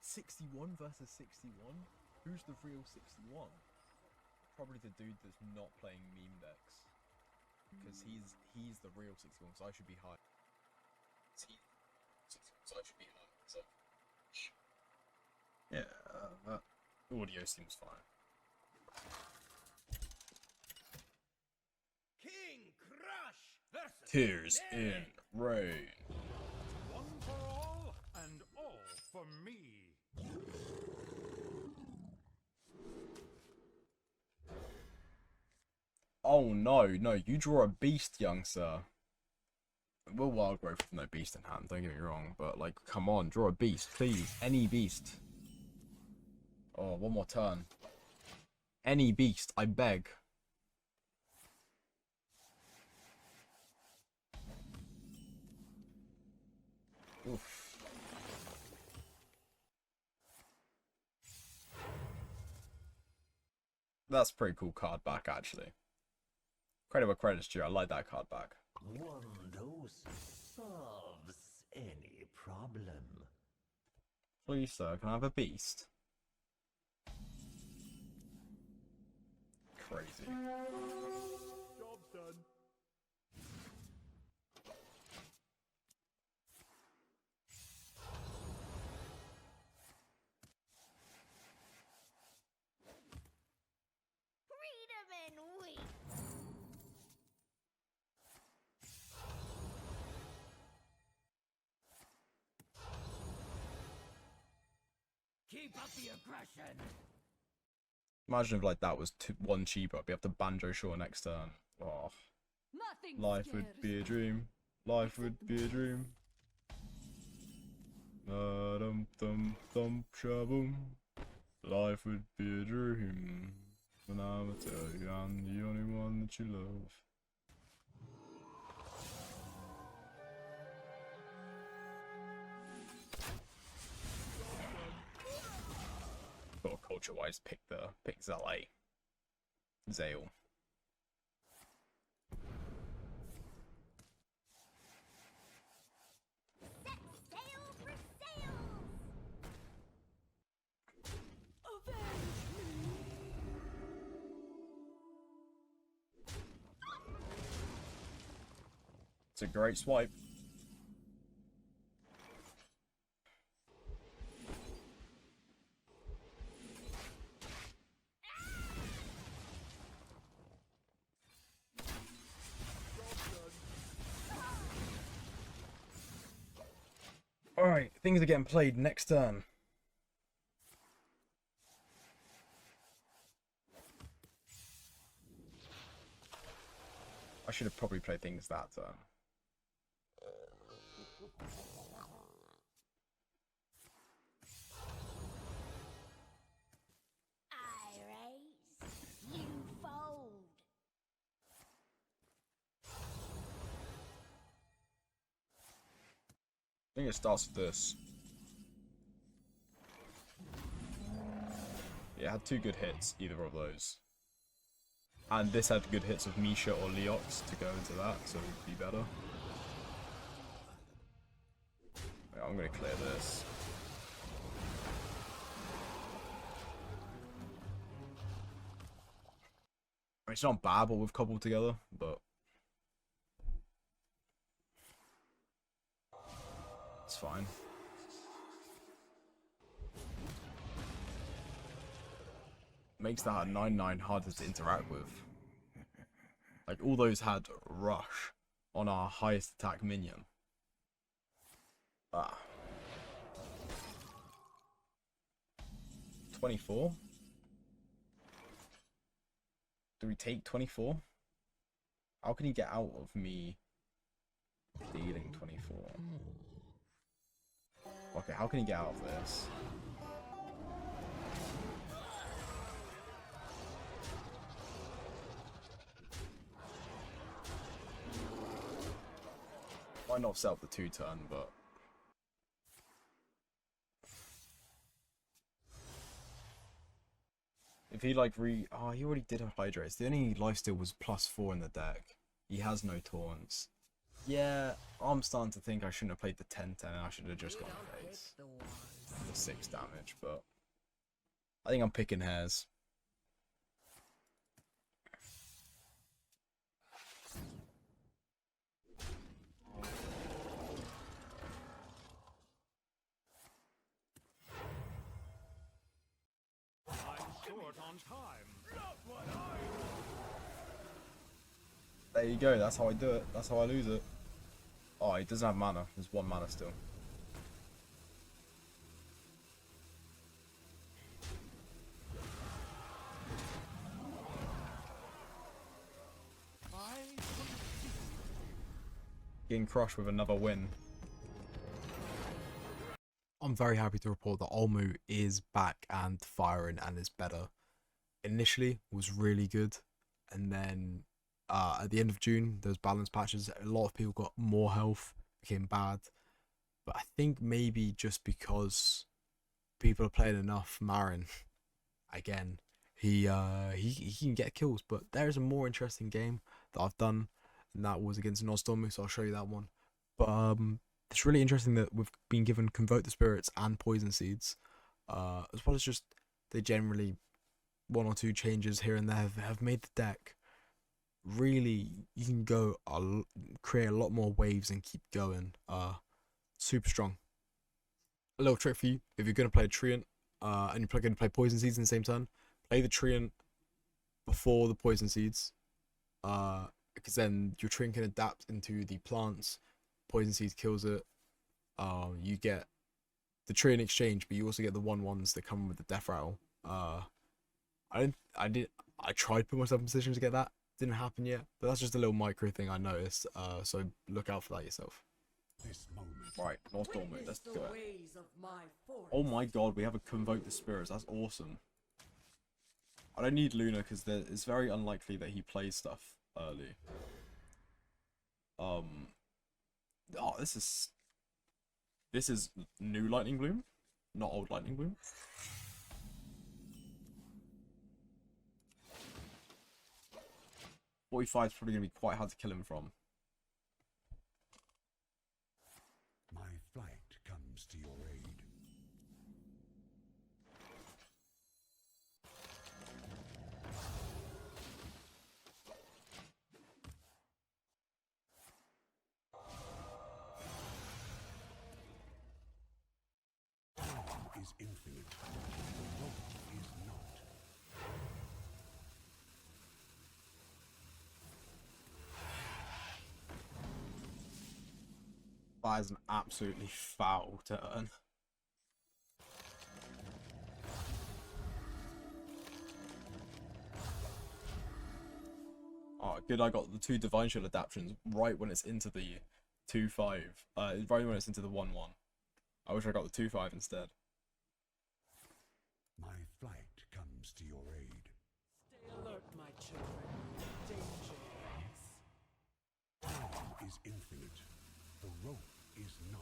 61 versus 61? Who's the real 61? Probably the dude that's not playing meme decks. Because he's the real 61, so I should be high. So I should be high. So. Yeah, that audio seems fine. King Crush versus Tears in Derek. rain. One for all, and all for me. Oh no, you draw a beast, young sir. Well, wild growth with no beast in hand, don't get me wrong, but like, come on, draw a beast, please. Any beast. Oh, one more turn. Any beast, I beg. Oof. That's a pretty cool card back, actually. Credit where credit's due, I like that card back. One dose solves any problem. Please, sir, can I have a beast? Crazy. Job's done. freedom and weep. Keep up the aggression. Imagine if like that was one cheaper, I'd be able to Banjo Shore next turn. Oh, Nothing life would be a dream. Life would be a dream. Dum dum dum shaboom. Life would be a dream. And I'ma tell you I'm the only one that you love. Got culture wise pick Zalay. Zale. Set sail for sails. Avenge me. It's a great swipe. Alright, things are getting played next turn. I should have probably played things that turn. I race, you fold. I think it starts with this. Yeah, it had 2 good hits, either of those. And this had good hits of Misha or Leox to go into that, so it would be better. Yeah, I'm gonna clear this. I mean, it's not bad what we've cobbled together, but it's fine. Makes that 9/9 harder to interact with. Like, all those had Rush on our highest attack minion. Ah. 24? Do we take 24? How can he get out of me Dealing 24. Okay, how can he get out of this? Might not set up the 2-turn, but if he like oh, he already did a Hydrates. The only lifesteal was +4 in the deck. He has no taunts. Yeah, I'm starting to think I shouldn't have played the 10-10 and I should have just gone face. The 6 damage, but I think I'm picking hairs. I'm short on time. Not what There you go, that's how I do it. That's how I lose it. Oh, he doesn't have mana. There's 1 mana still. Getting crushed with another win. I'm very happy to report that Olmu is back and firing and is better. Initially was really good, and then at the end of June, those balance patches, a lot of people got more health, became bad. But I think maybe just because people are playing enough Marin, again, he can get kills. But there is a more interesting game that I've done, and that was against Nozdormu, so I'll show you that one. But it's really interesting that we've been given Convoke the Spirits and Poison Seeds, as well as just they generally 1 or 2 changes here and there have made the deck really, you can go create a lot more waves and keep going. Super strong. A little trick for you: if you're going to play a Treant and you're going to play Poison Seeds in the same turn, play the Treant before the Poison Seeds, because then your Treant can adapt into the plants. Poison Seeds kills it. You get the Treant exchange, but you also get the 1/1s that come with the Death Rattle. I tried to put myself in position to get that. Didn't happen yet, but that's just a little micro thing I noticed. So look out for that yourself. This moment. Right, North Dortmund, let's the do it. ways of my forest. Oh my god, we have a Convoke the Spirits. That's awesome. I don't need Luna because it's very unlikely that he plays stuff early. Oh, this is new Lightning Bloom, not old Lightning Bloom. Is probably gonna be quite hard to kill him from. My flight comes to your aid. Time is infinite. The road is not. That is an absolutely foul turn. Oh, good, I got the 2 Divine Shield adaptions right when it's into the 2/5. Right when it's into the 1/1. I wish I got the 2/5 instead. My flight comes to your aid. Stay alert, my children. Danger waits. Time is infinite. The road is not.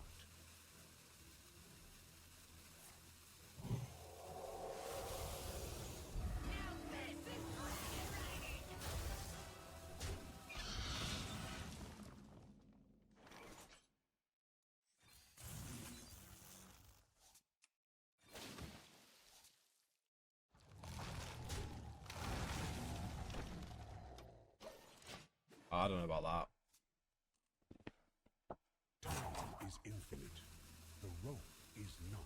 I don't know about that. Time is infinite. The road is not.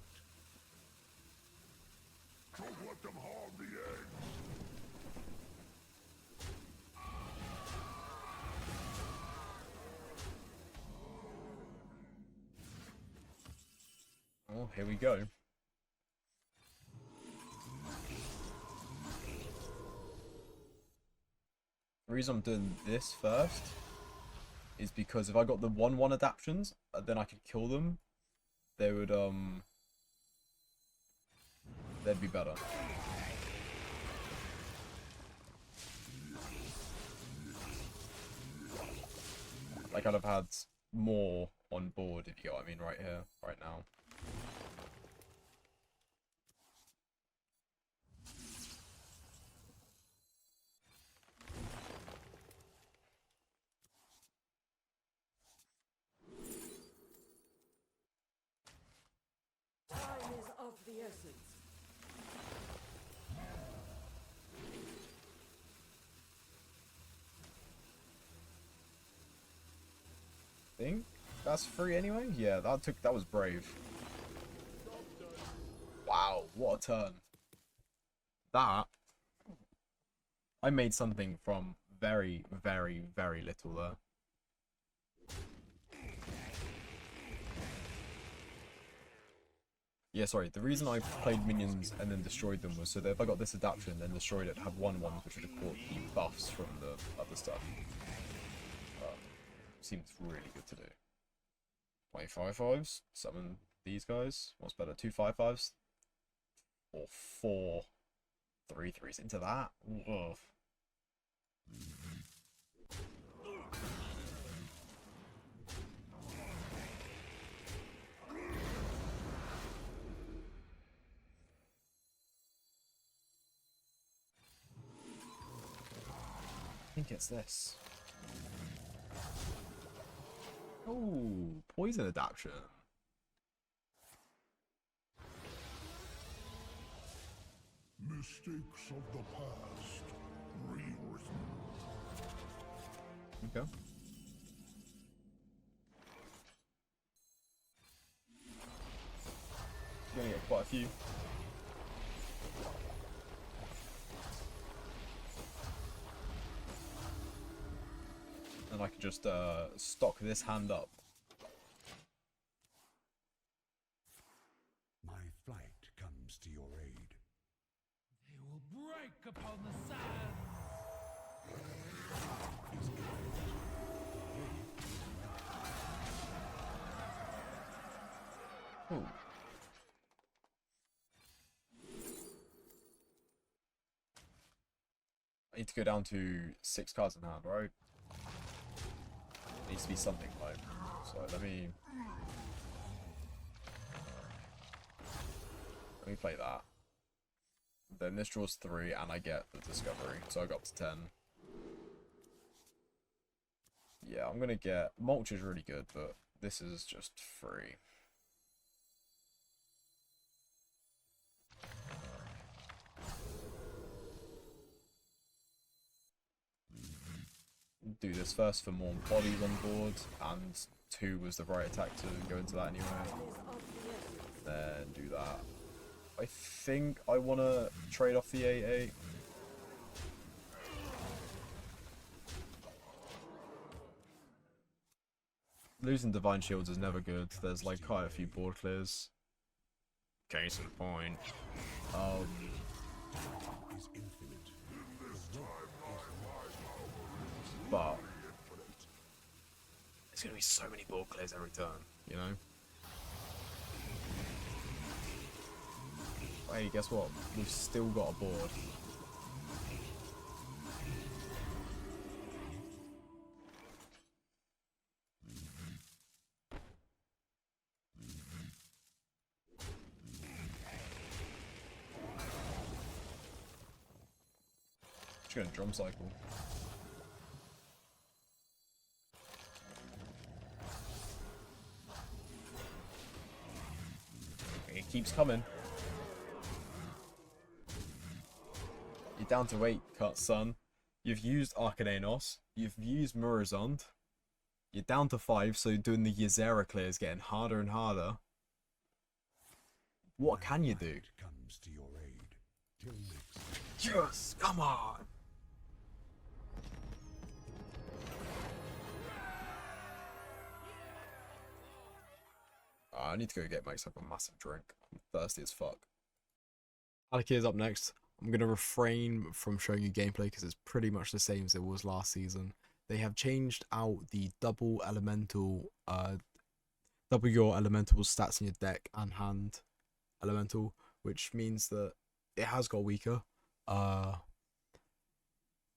Don't let them harm the eggs. Oh, here we go. The reason I'm doing this first is because if I got the 1/1 adaptions, then I could kill them. They would they'd be better. Like I'd have had more on board, if you get what I mean, right here, right now. Time is of the essence. Think that's free anyway? Yeah, that was brave. Wow, what a turn. That I made something from very, very, very little there. Yeah, sorry, the reason I played minions and then destroyed them was so that if I got this adaptation and then destroyed it, have 1/1s which would have caught the buffs from the other stuff. Seems really good to do. 25/5s, summon these guys. What's better, 2 5/5s? Or 4 3/3s into that? Ugh. I think it's this. Oh, poison adaptation. Mistakes of the past rewritten. Okay. Gonna get quite a few. And I can just stock this hand up. My flight comes to your aid. They will break upon the sands. Ooh. I need to go down to 6 cards in hand, right? Needs to be something like. So let me play that. Then this draws 3 and I get the discovery. So I got up to 10. Yeah, I'm gonna get Mulch is really good, but this is just free. Do this first for more bodies on board, and 2 was the right attack to go into that anyway. Then do that. I think I want to trade off the 8/8. Losing Divine Shields is never good. There's like quite a few board clears. Case in point. Is infinite. But there's gonna be so many board clears every turn, you know? Hey, guess what? We've still got a board. Just gonna drum cycle. It keeps coming. You're down to 8, cut son. You've used Arcananos. You've used Murazond. You're down to 5, so doing the Ysera clear is getting harder and harder. What can you do? Comes to your aid. Till next. Yes, come on. I need to go get myself a massive drink. I'm thirsty as fuck. Alakir is up next. I'm going to refrain from showing you gameplay because it's pretty much the same as it was last season. They have changed out the double your elemental stats in your deck and hand elemental, which means that it has got weaker. The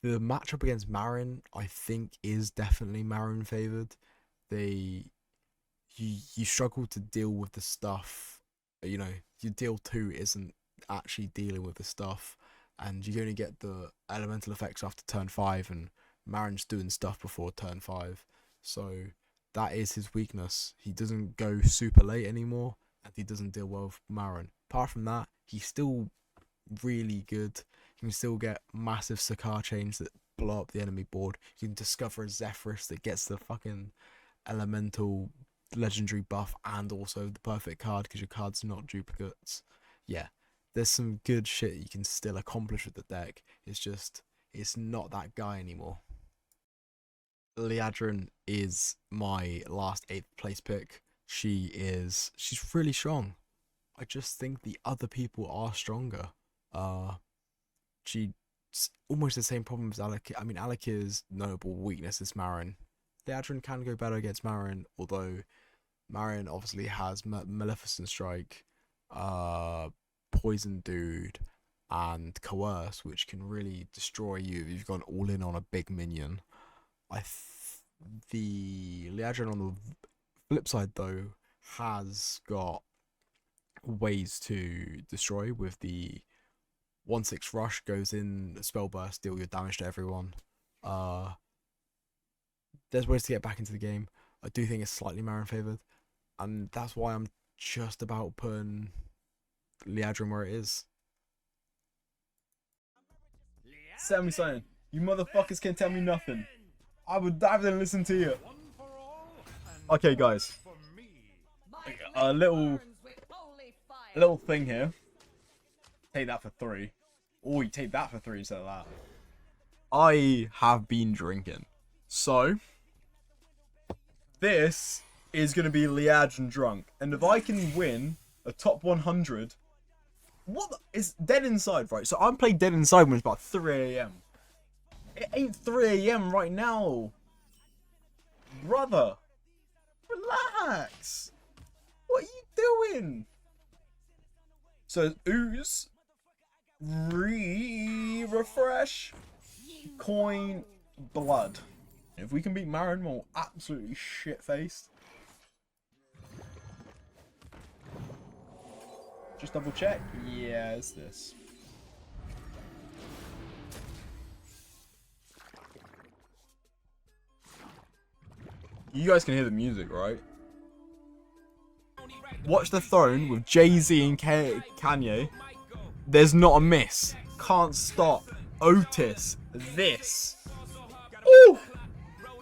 matchup against Marin, I think, is definitely Marin favored. You struggle to deal with the stuff. You know, your deal 2 isn't actually dealing with the stuff, and you only get the elemental effects after turn 5, and Marin's doing stuff before turn 5. So that is his weakness. He doesn't go super late anymore, and he doesn't deal well with Marin. Apart from that, he's still really good. You can still get massive Sakar chains that blow up the enemy board. You can discover a Zephyrus that gets the fucking elemental legendary buff and also the perfect card because your card's not duplicates. Yeah, there's some good shit you can still accomplish with the deck. It's just, it's not that guy anymore. Liadrin is my last 8th place pick. She's really strong. I just think the other people are stronger. She's almost the same problem as Alec. I mean, Alek's notable weakness is Marin. Liadrin can go better against Marin, although Marin obviously has Maleficent Strike, Poison Dude, and Coerce, which can really destroy you if you've gone all in on a big minion. The Liadrin on the flip side, though, has got ways to destroy with the 1/6 rush, goes in, spell burst, deal your damage to everyone. There's ways to get back into the game. I do think it's slightly Marin favored, and that's why I'm just about putting Liadrin where it is. Sammy sign. You motherfuckers can't tell me nothing. I would dive and listen to you. Okay, guys. A little thing here. Take that for 3. Oh, you take that for 3 instead of that. I have been drinking. So, this is going to be Liadrin drunk. And if I can win a top 100... What is Dead Inside, right? So I'm playing Dead Inside when it's about 3 AM. It ain't 3 AM right now. Brother. Relax. What are you doing? So ooze. Refresh. Coin. Blood. If we can beat Marin, we're absolutely shit-faced. Just double check. Yeah, it's this. You guys can hear the music, right? Watch the Throne with Jay-Z and Kanye. There's not a miss. Can't stop. Otis. This. Ooh!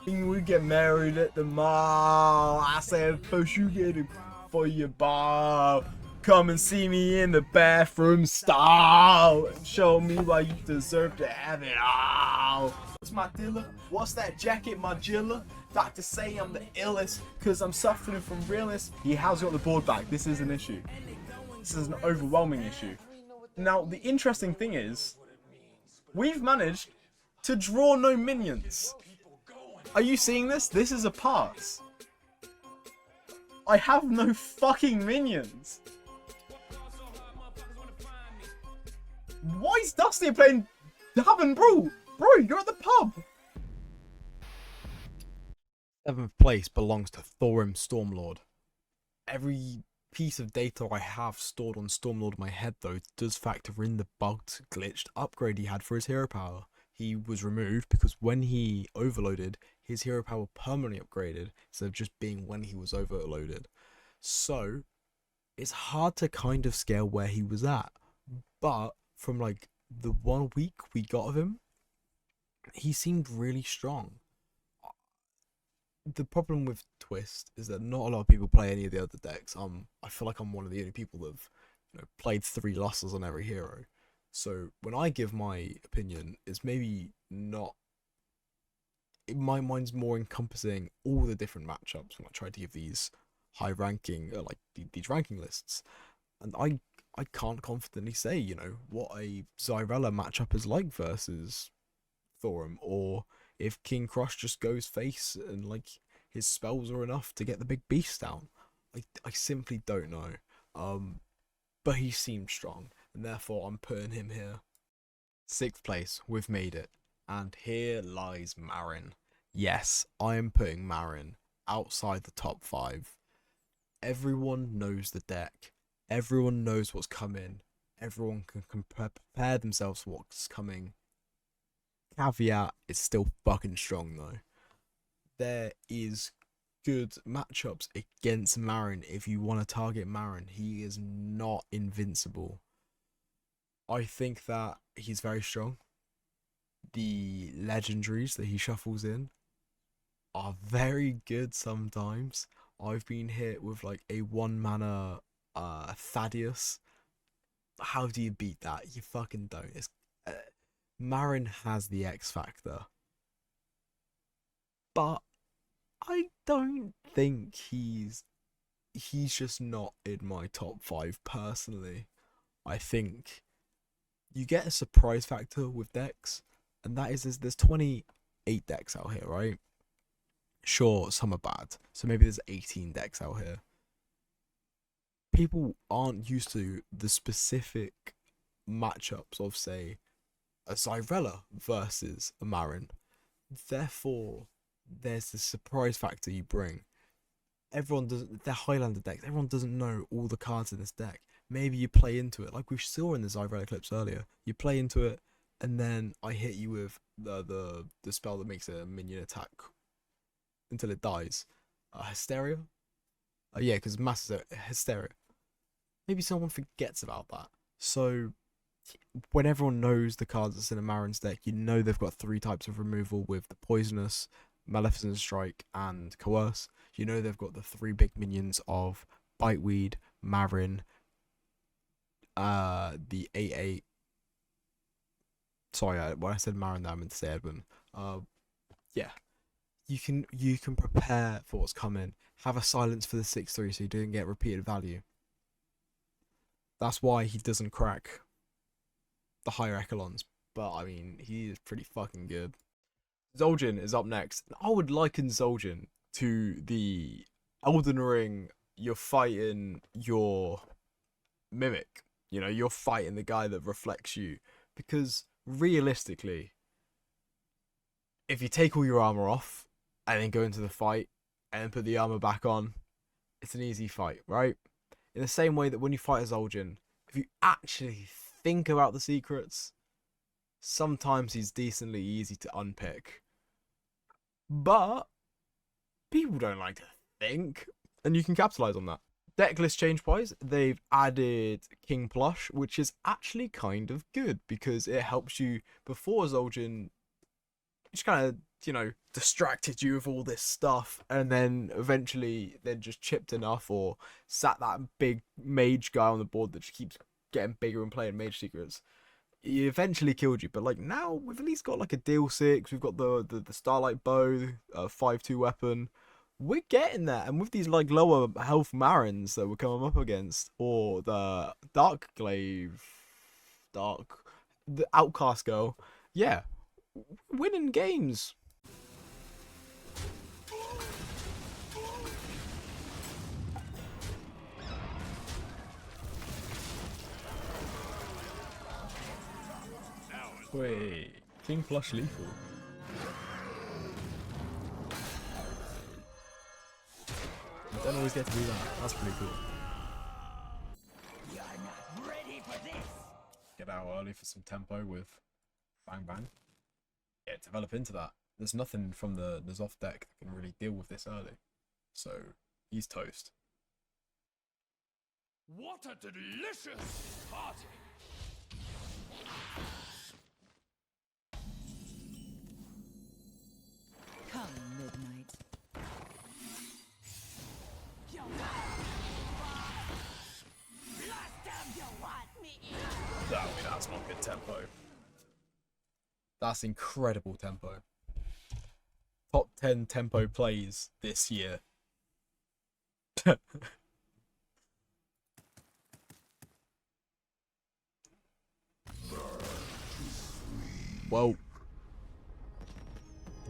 We get married at the mall. I said, first you get it for your ball. Come and see me in the bathroom stall and show me why you deserve to have it all. What's my dealer? What's that jacket, my jilla? Doctors say I'm the illest because I'm suffering from realness. He has got the board back. This is an issue. This is an overwhelming issue. Now, the interesting thing is, we've managed to draw no minions. Are you seeing this? This is a pass. I have no fucking minions. Why is Dusty playing Davin, bro? Bro, you're at the pub. 7th place belongs to Thorim Stormlord. Every piece of data I have stored on Stormlord in my head, though, does factor in the bugged, glitched upgrade he had for his hero power. He was removed because when he overloaded, his hero power permanently upgraded instead of just being when he was overloaded. So, it's hard to kind of scale where he was at. But from like the 1 week we got of him, he seemed really strong. The problem with Twist is that not a lot of people play any of the other decks. I feel like I'm one of the only people that have, played 3 losses on every hero. So when I give my opinion, it's maybe not. My mind's more encompassing all the different matchups when I try to give these high ranking, these ranking lists, and I can't confidently say, what a Zyrella matchup is like versus Thorim, or if King Crush just goes face and like his spells are enough to get the big beast down. I simply don't know. But he seems strong, and therefore I'm putting him here. 6th place, we've made it. And here lies Marin. Yes, I am putting Marin outside the top 5. Everyone knows the deck. Everyone knows what's coming. Everyone can prepare themselves for what's coming. Caveat, it's still fucking strong though. There is good matchups against Marin if you want to target Marin. He is not invincible. I think that he's very strong. The legendaries that he shuffles in are very good sometimes. I've been hit with like a 1 mana Thaddeus. How do you beat that? You fucking don't. Marin has the X factor. But I don't think he's just not in my top 5 personally. I think you get a surprise factor with decks, and that is there's 28 decks out here, right? Sure, some are bad, so maybe there's 18 decks out here. People aren't used to the specific matchups of, say, a Zyrella versus a Marin. Therefore, there's the surprise factor you bring. Everyone doesn't, they're Highlander decks, everyone doesn't know all the cards in this deck. Maybe you play into it, like we saw in the Zyrella clips earlier. You play into it, and then I hit you with the spell that makes a minion attack until it dies. Hysteria? Yeah, because mass is Hysteria. Maybe someone forgets about that. So, when everyone knows the cards that's in a Marin's deck, you know they've got 3 types of removal with the Poisonous, Maleficent Strike, and Coerce. You know they've got the 3 big minions of Biteweed, Marin, the 8/8. Sorry, when I said Marin, I meant to say Edwin. Yeah, you can prepare for what's coming. Have a silence for the 6/3 so you don't get repeated value. That's why he doesn't crack the higher echelons. But I mean, he is pretty fucking good. Zul'jin is up next. I would liken Zul'jin to the Elden Ring. You're fighting your mimic. You know, you're fighting the guy that reflects you. Because realistically, if you take all your armor off and then go into the fight and then put the armor back on, it's an easy fight, right? In the same way that when you fight a Zul'jin, if you actually think about the secrets, sometimes he's decently easy to unpick. But people don't like to think, and you can capitalize on that. Deck list change wise, they've added King Plush, which is actually kind of good because it helps you before Zul'jin. Just kind of, you know, distracted you with all this stuff, and then eventually then just chipped enough or sat that big mage guy on the board that just keeps getting bigger and playing mage secrets. He eventually killed you, but like now we've at least got like a deal 6. We've got the Starlight Bow, 5/2 weapon. We're getting there, and with these like lower health Marins that we're coming up against, or the the Outcast girl, yeah, winning games. Wait, King Plush lethal. You don't always get to do that. That's pretty cool. You're not ready for this. Get out early for some tempo with Bang Bang. Yeah, develop into that. There's nothing from the Zoth deck that can really deal with this early. So, he's toast. What a delicious party! Come, midnight. I mean, that's not good tempo. That's incredible tempo. Top 10 tempo plays this year. Well,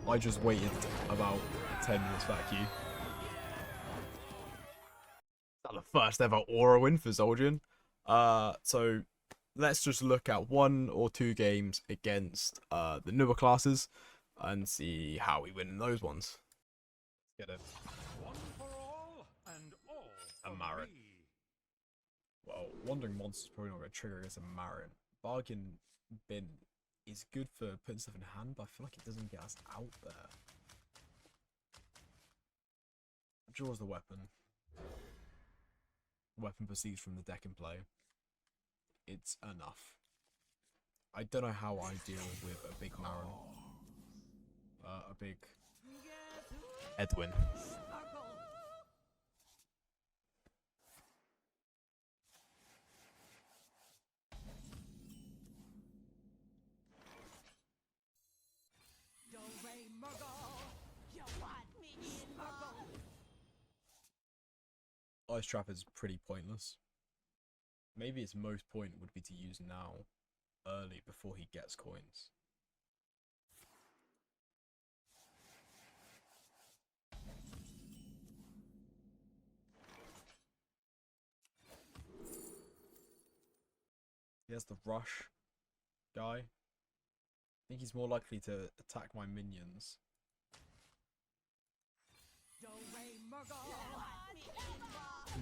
I just waited about 10 minutes back you. That's the first ever aura win for Zoljan. So let's just look at 1 or 2 games against the newer classes and see how we win in those ones. Get it. One for all, and all A for Marin. me. Well, Wandering Monster's probably not going to trigger against a Marin. Bargain Bin is good for putting stuff in hand, but I feel like it doesn't get us out there. Draws the weapon. Weapon proceeds from the deck in play. It's enough. I don't know how I deal with a big Marin. A big Edwin. Ice Trap is pretty pointless. Maybe its most point would be to use now, early, before he gets coins. He has the rush guy. I think he's more likely to attack my minions.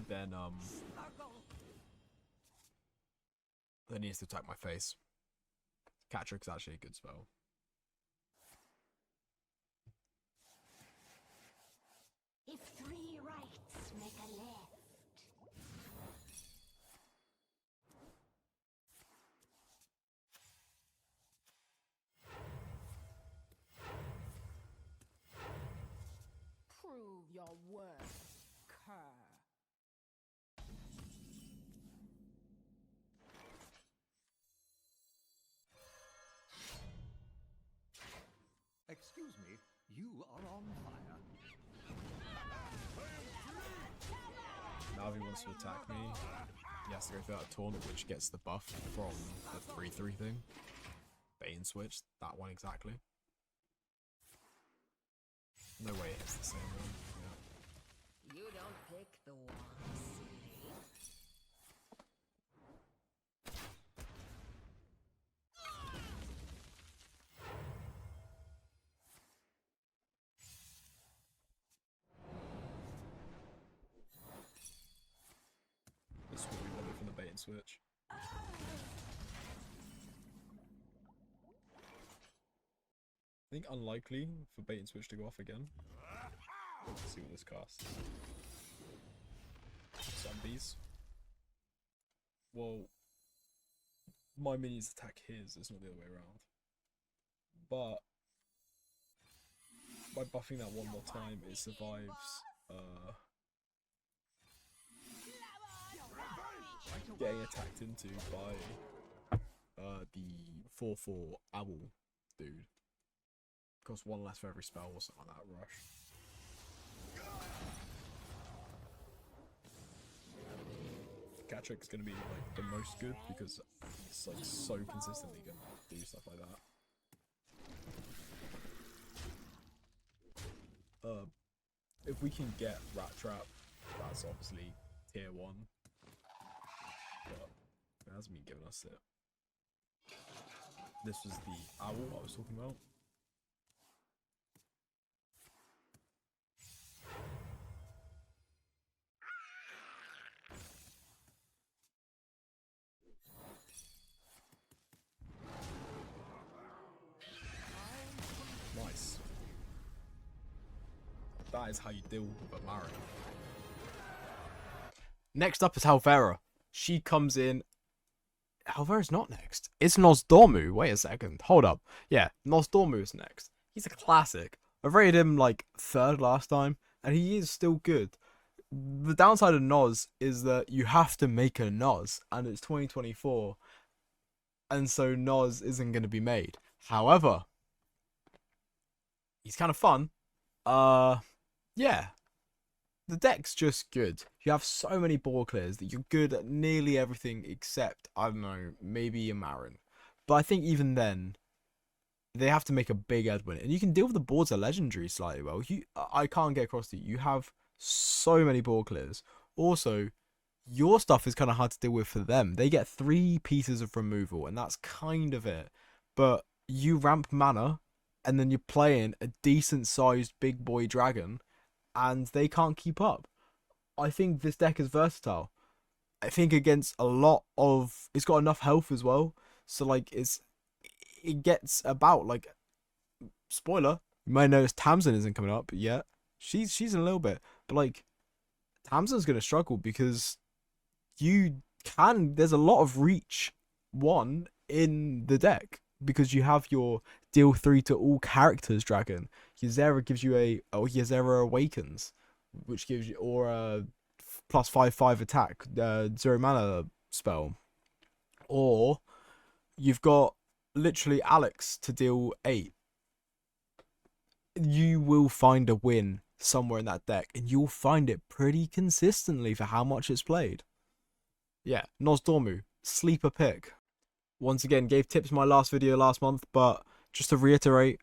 Then he has to attack my face. Catrick's actually a good spell. If 3 rights make a left. Prove your worth, cur. Excuse me, you are on fire. Now if he wants to attack me, he has to go through that taunt, which gets the buff from the 3/3 thing. Bait and switch, that one exactly. No way it hits the same one. Yeah. You don't pick the ones. This is what we wanted from the bait and switch. I think unlikely for bait and switch to go off again. Let's see what this casts. Zombies. Well, my minions attack his, it's not the other way around. But by buffing that one more time, it survives getting attacked into by the 4/4 owl dude. Costs 1 less for every spell or something like that. Rush. Catrick's gonna be like the most good because he's like so consistently gonna do stuff like that. If we can get Rat Trap, that's obviously tier 1. But it hasn't been giving us it. This was the owl I was talking about. Nice. That is how you deal with a Marin. Next up is Halvera. She comes in. Halvera's not next. It's Nosdormu. Wait a second. Hold up. Yeah, Nosdormu is next. He's a classic. I rated him like 3rd last time, and he is still good. The downside of Nos is that you have to make a Nos, and it's 2024, and so Nos isn't going to be made. However, he's kind of fun. Yeah. The deck's just good. You have so many ball clears that you're good at nearly everything except, I don't know, maybe a Marin. But I think even then, they have to make a big Edwin, and you can deal with the boards are legendary slightly well. I can't get across to you. You have so many board clears. Also, your stuff is kind of hard to deal with for them. They get 3 pieces of removal, and that's kind of it. But you ramp mana, and then you're playing a decent sized big boy dragon, and they can't keep up. I think this deck is versatile. I think against a lot of, it's got enough health as well. So like it gets about like, spoiler. You might notice Tamsin isn't coming up yet. She's in a little bit, but like Tamsin's gonna struggle because there's a lot of reach one in the deck because you have your deal 3 to all characters dragon. Ysera gives you Ysera Awakens, which gives you, or a +5/5 attack, 0 mana spell. Or you've got literally Alex to deal 8. You will find a win somewhere in that deck, and you'll find it pretty consistently for how much it's played. Yeah, Nosdormu, sleeper pick. Once again, gave tips in my last video last month, but just to reiterate,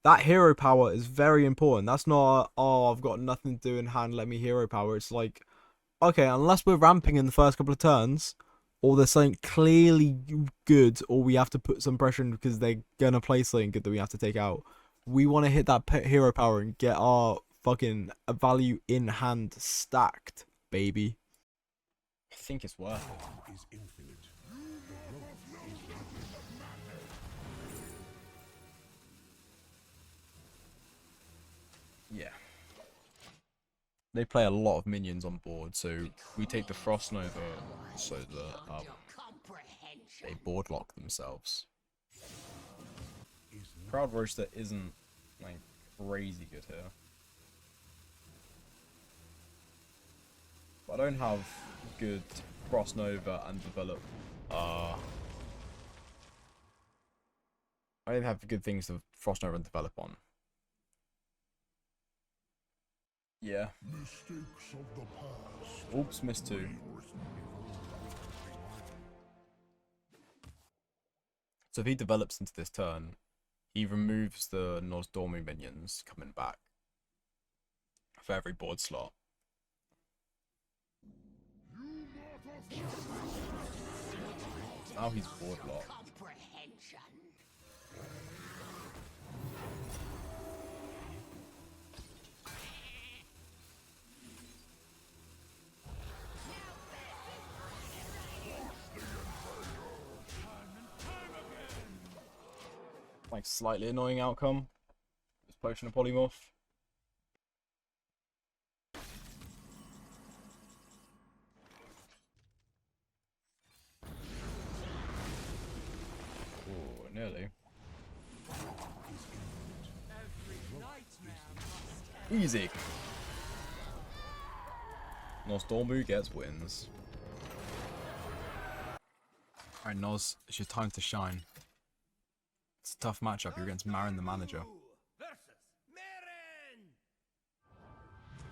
that hero power is very important. That's not, oh, I've got nothing to do in hand, let me hero power. It's like, okay, unless we're ramping in the first couple of turns, or there's something clearly good, or we have to put some pressure in because they're going to play something good that we have to take out, we want to hit that hero power and get our fucking value in hand stacked, baby. I think it's worth it. Is infinite. Yeah. They play a lot of minions on board, so we take the Frost Nova so that they board lock themselves. Crowd Roaster isn't like crazy good here. But I don't have good Frost Nova and develop. I don't have good things to Frost Nova and develop on. Yeah. Mistakes of the past. Oops, missed 2. So if he develops into this turn, he removes the Nosdormu minions coming back for every board slot. Now he's board locked. Like slightly annoying outcome. This potion of polymorph. Oh, nearly. Easy. Nosdormu gets wins. Alright, Nos, it's your time to shine. It's a tough matchup. You're against Marin the manager. Versus Marin!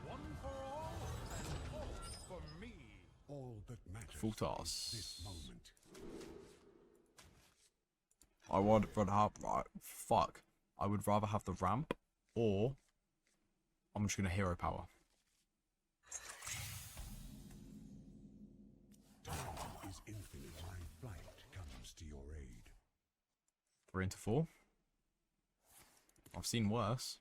One for all, and all for me. All that matters Full is toss. this moment. I would rather have fuck. I would rather have the ramp, or I'm just gonna hero power. Time is infinite. My flight comes to your aid. 3 into 4. I've seen worse.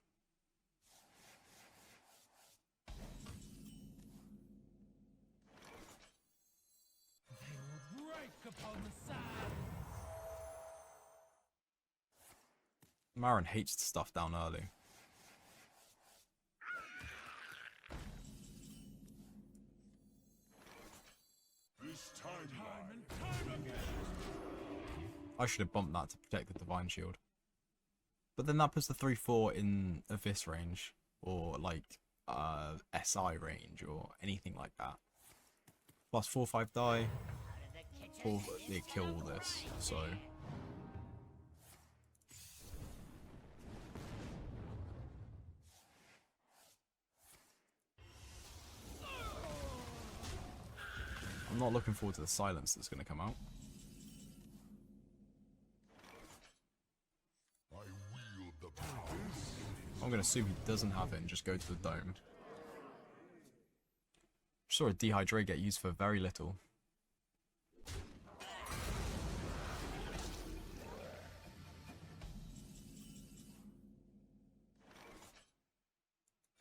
Marin hates the stuff down early. This timeline. I should have bumped that to protect the Divine Shield. But then that puts the 3/4 in a Vis range, or like SI range, or anything like that. Plus 4/5 die. They kill all this, so. I'm not looking forward to the silence that's going to come out. I'm gonna assume he doesn't have it and just go to the dome. Saw a dehydrate get used for very little.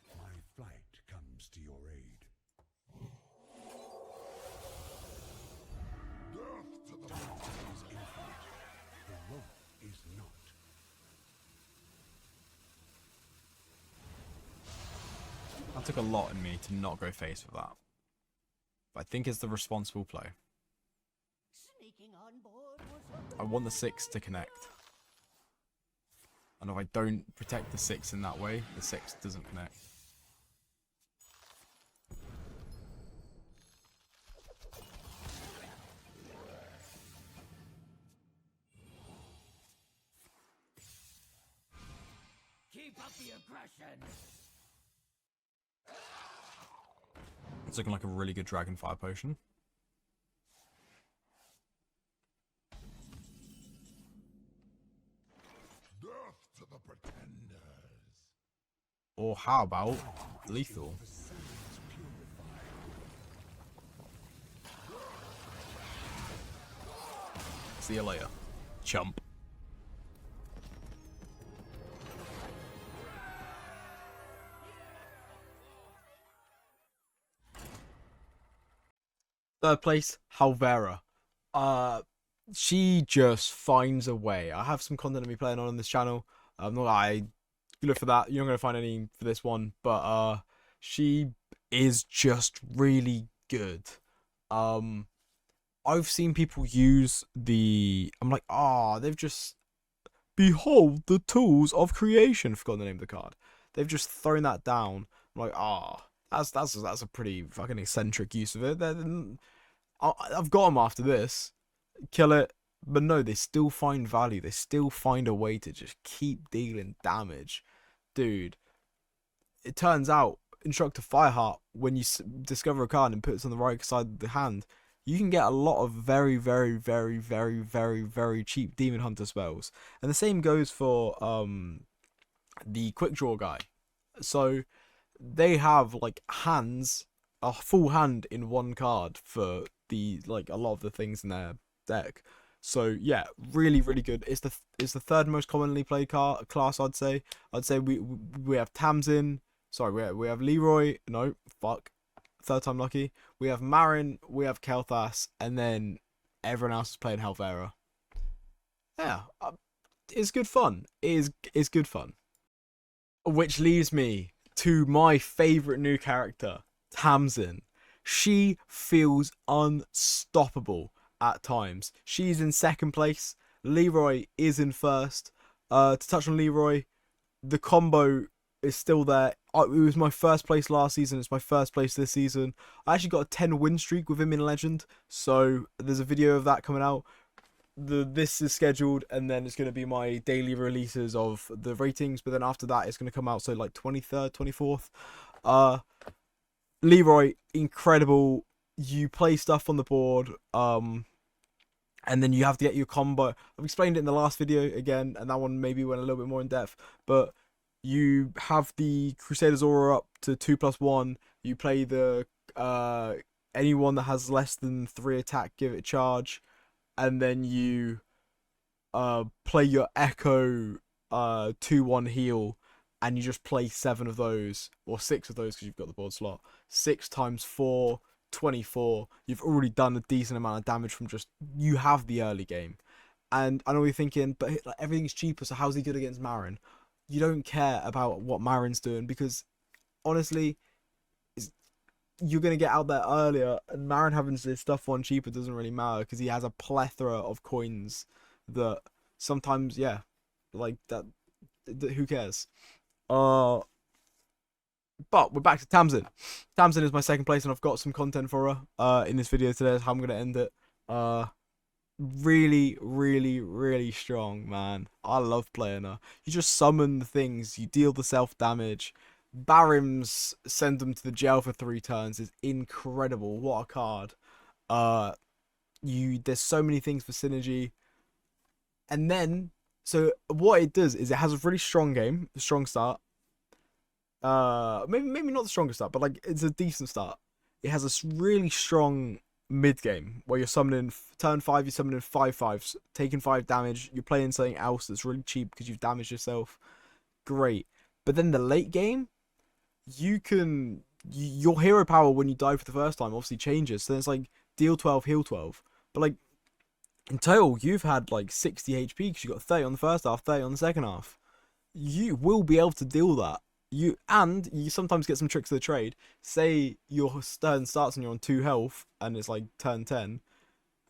My flight comes to your aid. Death to the mountain is infinite. The rope is not. That took a lot in me to not go face with that. But I think it's the responsible play. Sneaking on board was I want the 6 to connect. And if I don't protect the 6 in that way, the 6 doesn't connect. Keep up the aggression. It's looking like a really good dragon fire potion. Death to the pretenders. Or how about lethal? See you later, chump. Third place, Halvera. She just finds a way. I have some content of me playing on this channel. I look for that. You're not gonna find any for this one, but she is just really good. I've seen people use the. I'm like, they've just behold the tools of creation. Forgot the name of the card. They've just thrown that down. I'm like, that's a pretty fucking eccentric use of it. I've got them after this. Kill it. But no, they still find value. They still find a way to just keep dealing damage. Dude, it turns out, Instructor Fireheart, when you discover a card and put it on the right side of the hand, you can get a lot of very, very, very, very, very, very cheap Demon Hunter spells. And the same goes for the Quick Draw guy. So they have like hands, a full hand in one card for the like a lot of the things in their deck. So yeah, really, really good. It's the third most commonly played class, I'd say. I'd say we have Tamsin. Sorry, we have Leroy. No, fuck. Third time lucky. We have Marin. We have Kel'Thas, and then everyone else is playing Halvera. Yeah, it's good fun. It's good fun. Which leaves me to my favorite new character, Tamsin. She feels unstoppable at times. She's in second place. Leroy is in first. To touch on Leroy, the combo is still there. It was my first place last season. It's my first place this season. I actually got a 10 win streak with him in Legend. So there's a video of that coming out. This is scheduled, and then it's going to be my daily releases of the ratings. But then after that, it's going to come out. So like 23rd, 24th. Leroy, incredible. You play stuff on the board. And then you have to get your combo. I've explained it in the last video again, and that one maybe went a little bit more in depth. But you have the Crusader's Aura up to 2+1. You play the anyone that has less than 3 attack, give it a charge, and then you play your Echo 2/1 heal, and you just play 7 of those or 6 of those because you've got the board slot. 6 times 4. 24. You've already done a decent amount of damage from just you have the early game. And I know you're thinking, but like, everything's cheaper, so how's he good against Marin? You don't care about what Marin's doing because honestly, you're gonna get out there earlier, and Marin having this stuff on cheaper doesn't really matter because he has a plethora of coins that sometimes, yeah, like that. Who cares? But we're back to Tamsin. Tamsin is my second place, and I've got some content for her in this video today. That's how I'm going to end it. Really, really, really strong, man. I love playing her. You just summon the things. You deal the self-damage. Barims send them to the jail for 3 turns is incredible. What a card. There's so many things for synergy. And then, so what it does is it has a really strong game, a strong start. maybe not the strongest start, but like it's a decent start. It has a really strong mid game where you're summoning turn 5, you're summoning 5/5s, taking 5 damage. You're playing something else that's really cheap because you've damaged yourself. Great, but then the late game, your hero power when you die for the first time obviously changes. So then it's like deal 12, heal 12, but like in total you've had like 60 HP because you got 30 on the first half, 30 on the second half. You will be able to deal that. You sometimes get some tricks of the trade. Say your turn starts and you're on 2 health and it's like turn 10.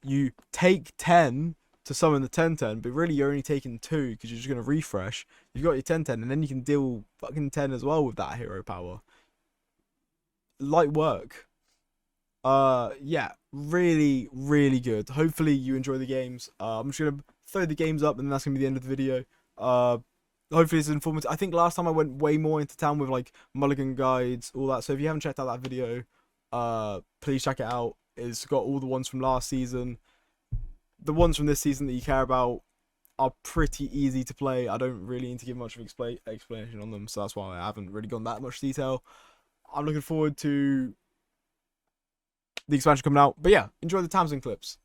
You take 10 to summon the 10/10, but really you're only taking 2 because you're just gonna refresh. You've got your 10/10 and then you can deal fucking 10 as well with that hero power. Light work. Yeah, really, really good. Hopefully you enjoy the games. I'm just gonna throw the games up and that's gonna be the end of the video. Hopefully it's informative. I think last time I went way more into town with like mulligan guides, all that. So if you haven't checked out that video, please check it out. It's got all the ones from last season. The ones from this season that you care about are pretty easy to play. I don't really need to give much of explanation on them, so that's why I haven't really gone that much detail. I'm looking forward to the expansion coming out. But yeah, enjoy the Tamsin clips.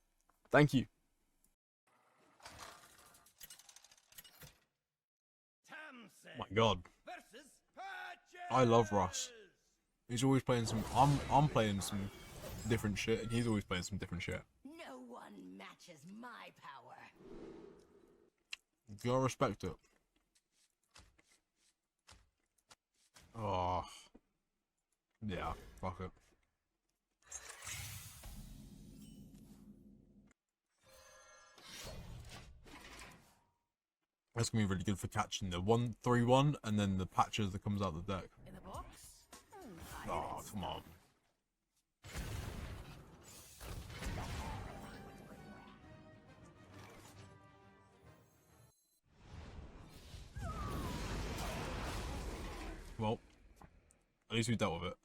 Thank you. Tamsin My God, versus Patches. I love Ross. He's always playing some. I'm playing some different shit, and he's always playing some different shit. No one matches my power. You gotta respect it. Oh, yeah, fuck it. That's gonna be really good for catching the 1/3/1 and then the patches that comes out the deck. In the box? Oh, come on. Well, at least we dealt with it.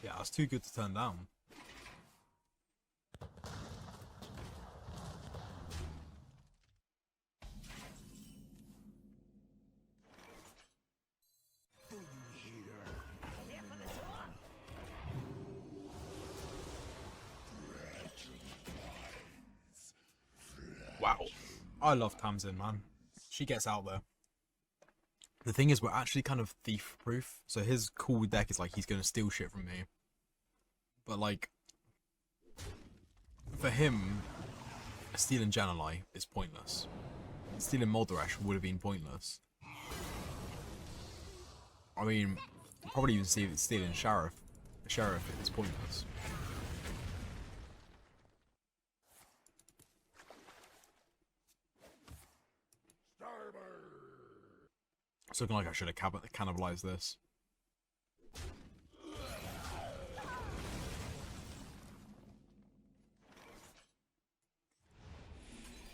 Yeah, that's too good to turn down. Wow. I love Tamsin, man. She gets out there. The thing is, we're actually kind of thief-proof. So his cool deck is like, he's going to steal shit from me. But like, for him, stealing Jan'alai is pointless. Stealing Moldaresh would have been pointless. I mean, probably even stealing Sheriff is pointless. It's looking like I should have cannibalized this.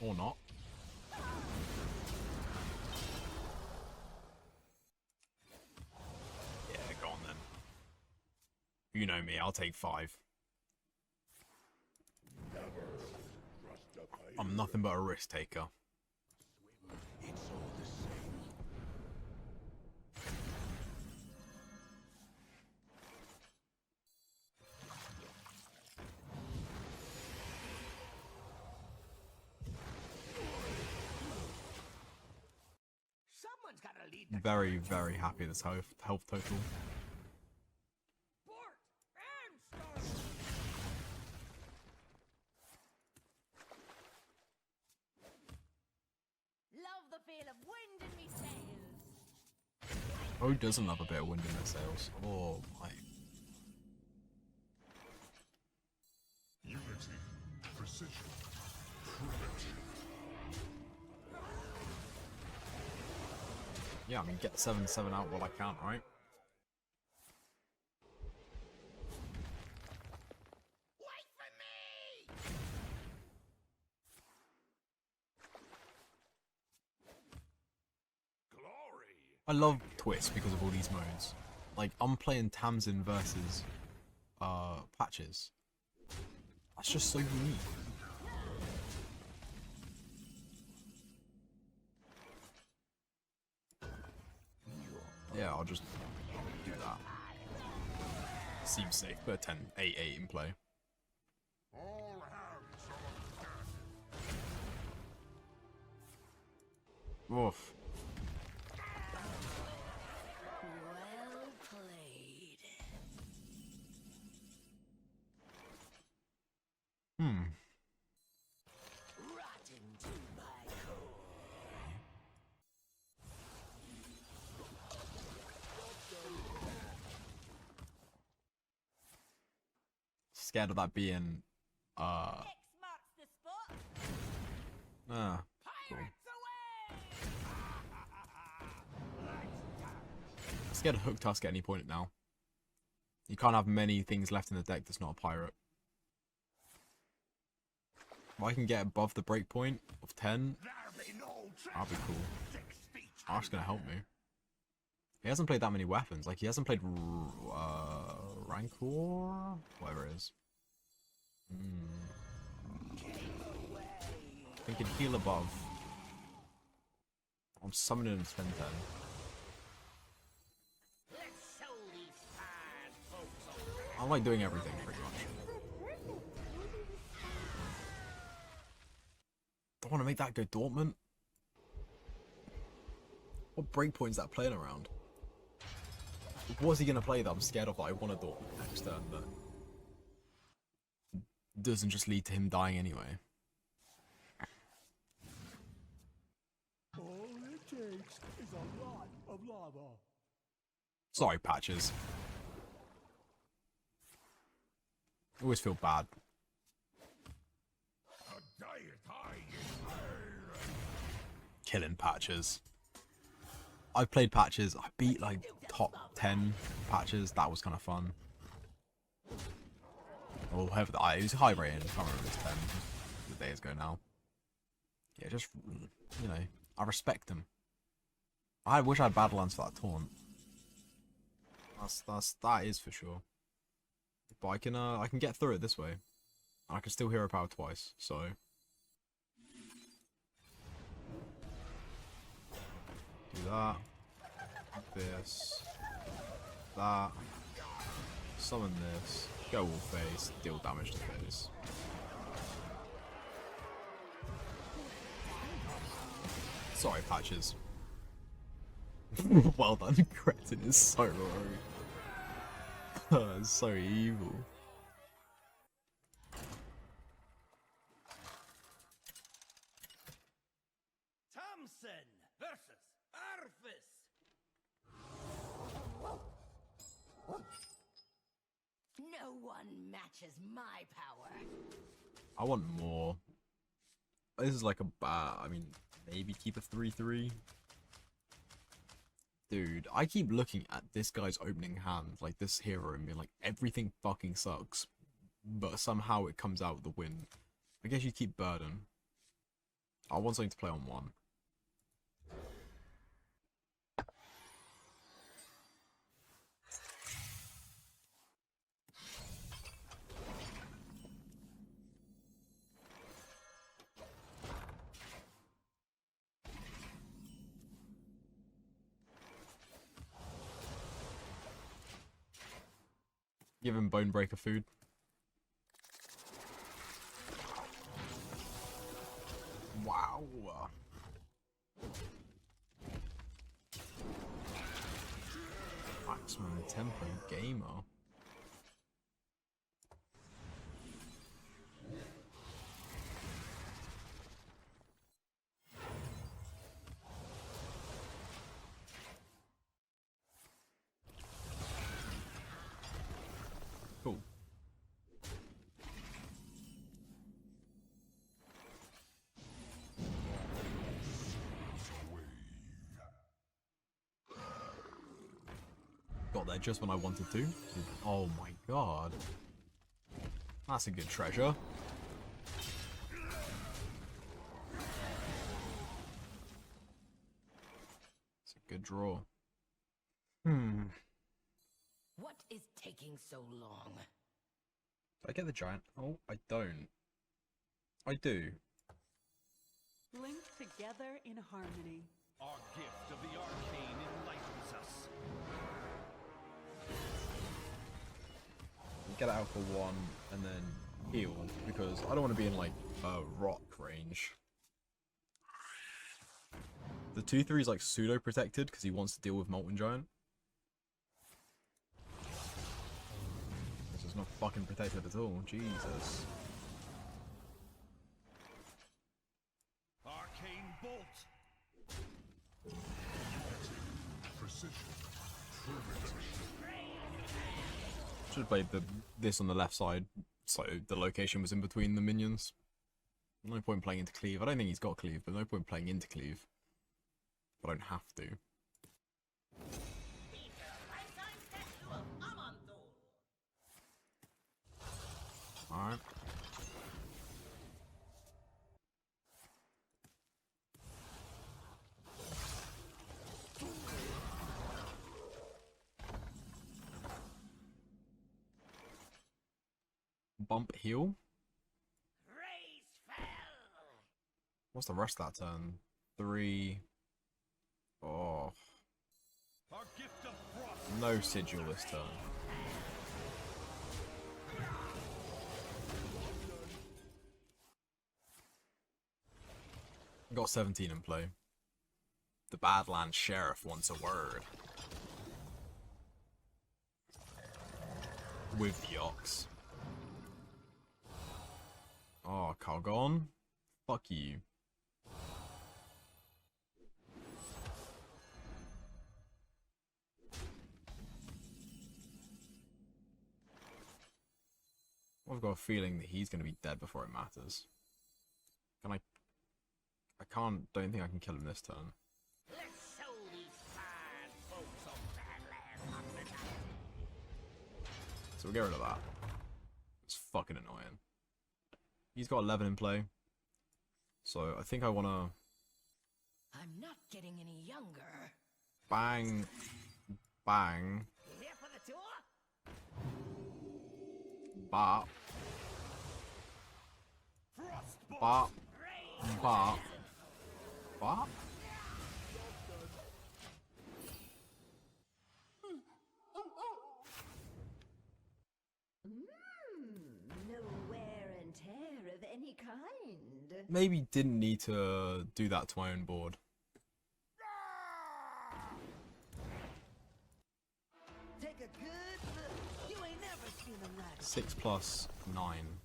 Or not. Yeah, go on then. You know me, I'll take 5. I'm nothing but a risk taker. Someone's gotta lead the Very, very happy this health total. sport and start. Love the feel of wind in me sails. Who doesn't love a bit of wind in their sails? Oh my. Unity, precision, prevention. Yeah, I mean, get 7/7 out while I can, right? Wait for me! I love Twist because of all these modes. Like, I'm playing Tamsin versus Patches. That's just so unique. Yeah, I'll just do that. Seems safe. Put a 10, 8, 8 in play. All hands on deck. Oof. Well played. Hmm. Rotten to my core. Scared of that being X marks the spot. ah. Cool. Scared of Hook Tusk at any point now. You can't have many things left in the deck that's not a pirate. If I can get above the breakpoint of 10, There be no that'll be cool. 6 feet. That's gonna help me. He hasn't played that many weapons. Like, he hasn't played Rancor? Whatever it is. I can heal above. I'm summoning him 10-10. Let's show these fine folks I'm like doing everything pretty much. Don't want to make that go Dortmund. What breakpoint's that playing around? What's he gonna play that I'm scared of that I want to Dortmund next turn that doesn't just lead to him dying anyway? All it takes is a lot of lava. Sorry, Patches. I always feel bad. A diet high in Killing Patches. I've played Patches. I beat like top 10 Patches. That was kind of fun. Or whatever. It was high rating. I can't remember if it was 10. It was days ago now. Yeah, just, you know, I respect him. I wish I had Badlands for that taunt. That is for sure. But I can get through it this way. And I can still hero power twice, so. Do that. This. That. Summon this. Go all face. Deal damage to face. Sorry, Patches. Well done, Cretin is so rogue. It's so evil. Thompson versus Arthas. No one matches my power. I want more. This is like a bad. I mean, maybe keep a 3-3. Dude, I keep looking at this guy's opening hand, like this hero, and being like, everything fucking sucks. But somehow it comes out with the win. I guess you keep Burden. I want something to play on 1. Give him Bonebreaker food. Wow. Axeman Tempo Gamer. Cool. Got there just when I wanted to. Oh my god. That's a good treasure. It's a good draw. What is taking so long? Do I get the giant? Oh, I don't. I do. Linked together in harmony. Our gift of the arcane enlightens us. Get it out for one and then heal because I don't want to be in like rock range. The 2/3 is like pseudo protected because he wants to deal with Molten Giant. This is not fucking protected at all. Jesus. Arcane bolt. Precision. Primitive. Should have played this on the left side so the location was in between the minions. No point playing into cleave. I don't think he's got cleave, but no point playing into cleave. I don't have to. Alright. Bump heal. What's the rest of that turn? 3. Oh. Our gift of frost. No sigil this turn. Got 17 in play. The Badlands Sheriff wants a word. With the Ox. Oh, Calgon? Fuck you. I've got a feeling that he's going to be dead before it matters. Can I can't, don't think I can kill him this turn. Let's show these fine folks of Badlands hospitality. So we'll get rid of that. It's fucking annoying. He's got 11 in play. So I think I want to I'm not getting any younger. bang, bang, Here for the tour? bop, bop, bop, bop. No wear and tear of any kind. Maybe didn't need to do that to my own board. Take a good look. You ain't never seen them like 6 plus 9.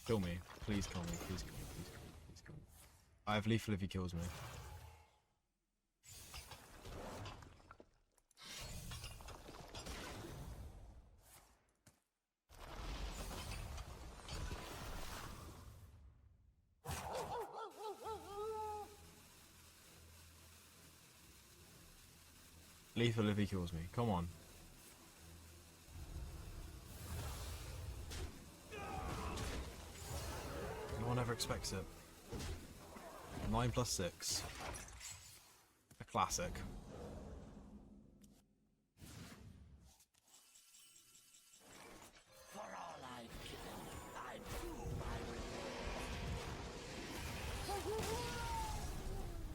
Kill me. Please kill me. Please kill me. Please kill me. Please kill me. I have lethal if he kills me. Lethal if he kills me. Come on. No one ever expects it. 9 plus 6. A classic. for all I do my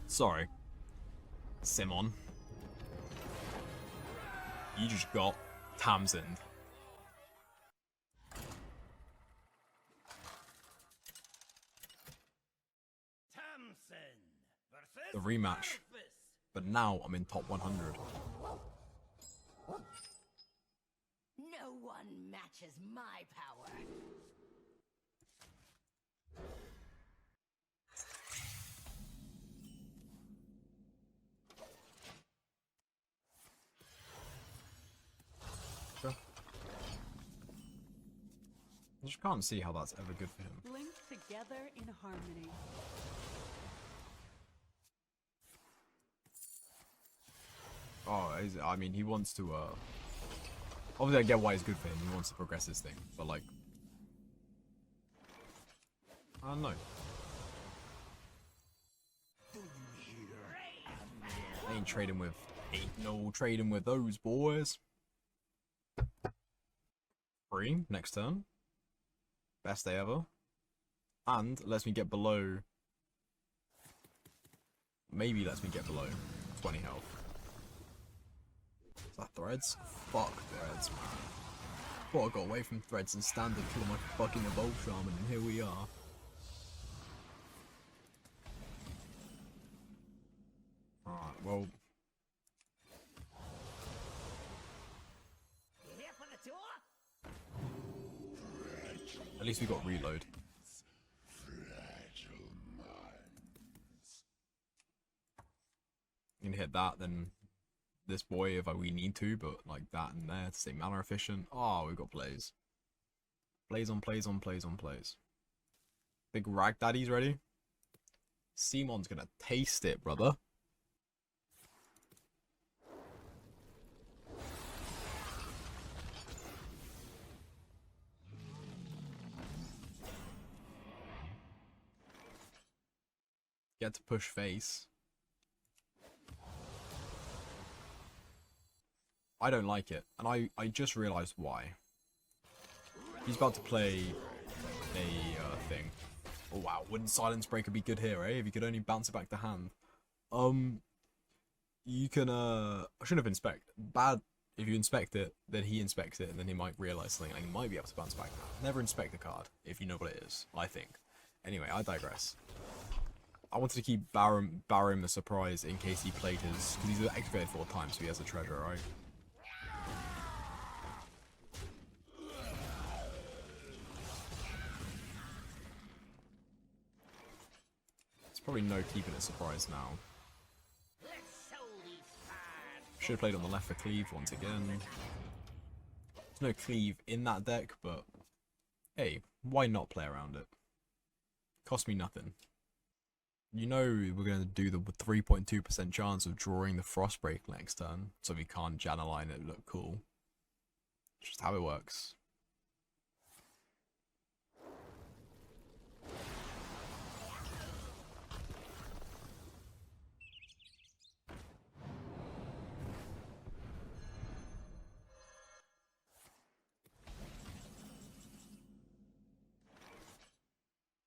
Sorry. Simon. You just got Tamsin. Thompson versus The rematch. Memphis. But now I'm in top 100. No one matches my power. I just can't see how that's ever good for him. Linked together in harmony. Oh, I mean, he wants to, Obviously, I get why it's good for him. He wants to progress his thing, but like, I don't know. Ain't no trading with those boys. 3 next turn. Best day ever. And lets me get below. Maybe lets me get below 20 health. Is that threads? Fuck threads, man. Thought I got away from threads and standard kill my fucking evolve shaman, and here we are. Alright, well. You here for the tour? At least we got reload. You can hit that, then this boy if we need to, but like that and there to stay mana efficient. Oh, we've got plays. Plays on plays on plays on plays. Big rag daddy's ready. Simon's gonna taste it, brother. Get to push face. I don't like it, and I just realized why. He's about to play a thing. Oh wow, wouldn't Silence Breaker be good here, eh? If you could only bounce it back to hand. You can I shouldn't have inspect. Bad if you inspect it, then he inspects it, and then he might realize something, and he might be able to bounce back. Never inspect the card if you know what it is. I think. Anyway, I digress. I wanted to keep Barum the surprise in case he played his, because he's activated 4 times, so he has a treasure, right? It's probably no keeping it surprise now. Should have played on the left for cleave once again. There's no cleave in that deck, but hey, why not play around it? Cost me nothing. You know we're going to do the 3.2% chance of drawing the Frostbreak next turn, so we can't Janaline it look cool. Just how it works.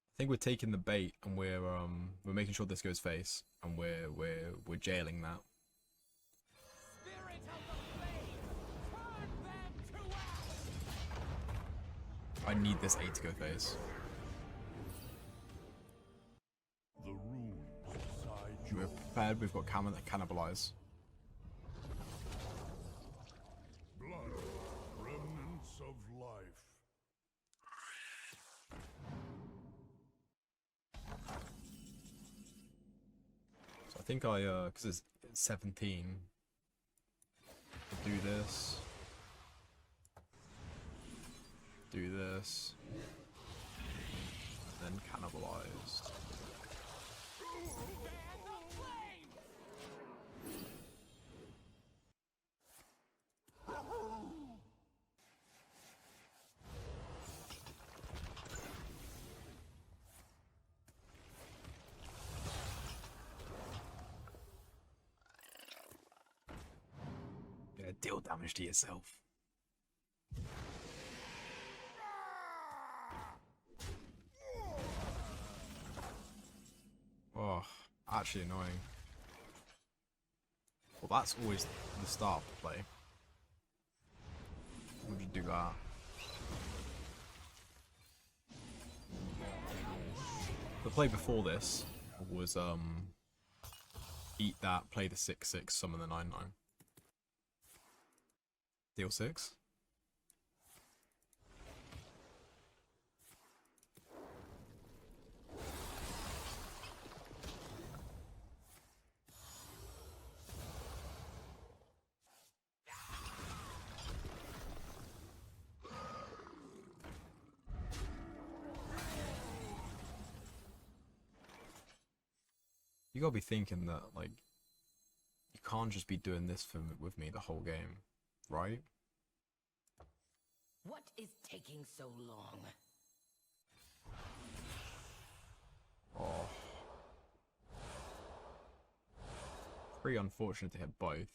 I think we're taking the bait and we're making sure this goes face, and we're jailing that. I need this 8 to go face. The runes decide your We're prepared. We've got cannibalize. blood, remnants of life. So I think because it's 17. I'll do this. Do this. Then cannibalized. Yeah, deal damage to yourself. Oh, actually annoying. Well, that's always the start of the play. Would you do that? The play before this was eat that, play the 6/6, summon the 9/9. Deal 6. You gotta be thinking that, like, you can't just be doing this with me the whole game, right? What is taking so long? Oh. Pretty unfortunate to hit both.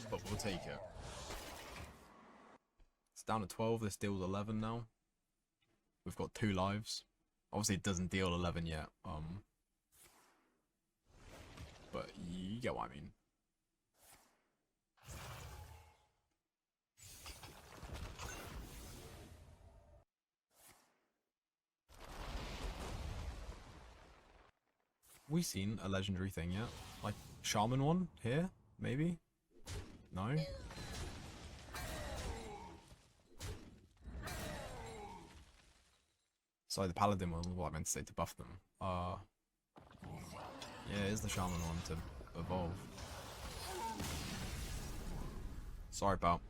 But we'll take it. It's down to 12, this deals 11 now. We've got 2 lives. Obviously it doesn't deal 11 yet. But you get what I mean. We seen a legendary thing yet? Like shaman one here, maybe? No? Sorry, the paladin one was what I meant to say, to buff them. Yeah, it is the shaman one to evolve. Sorry about.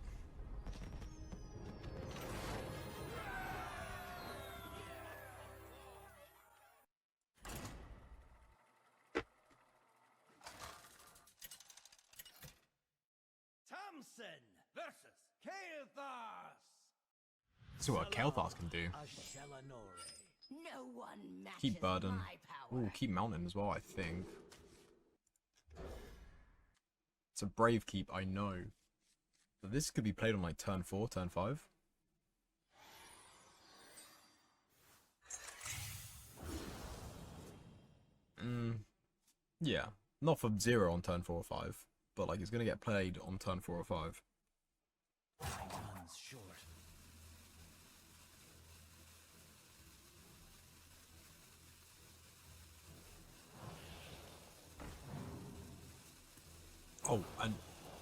Thompson versus Kael'thas. See what Kael'thas can do. No one matches Keep burden. my power. Ooh, keep mountain as well, I think. It's a brave keep, I know. But this could be played on like turn 4, turn 5. Yeah. Not for 0 on turn 4 or 5. But like it's gonna get played on turn 4 or 5. Oh, and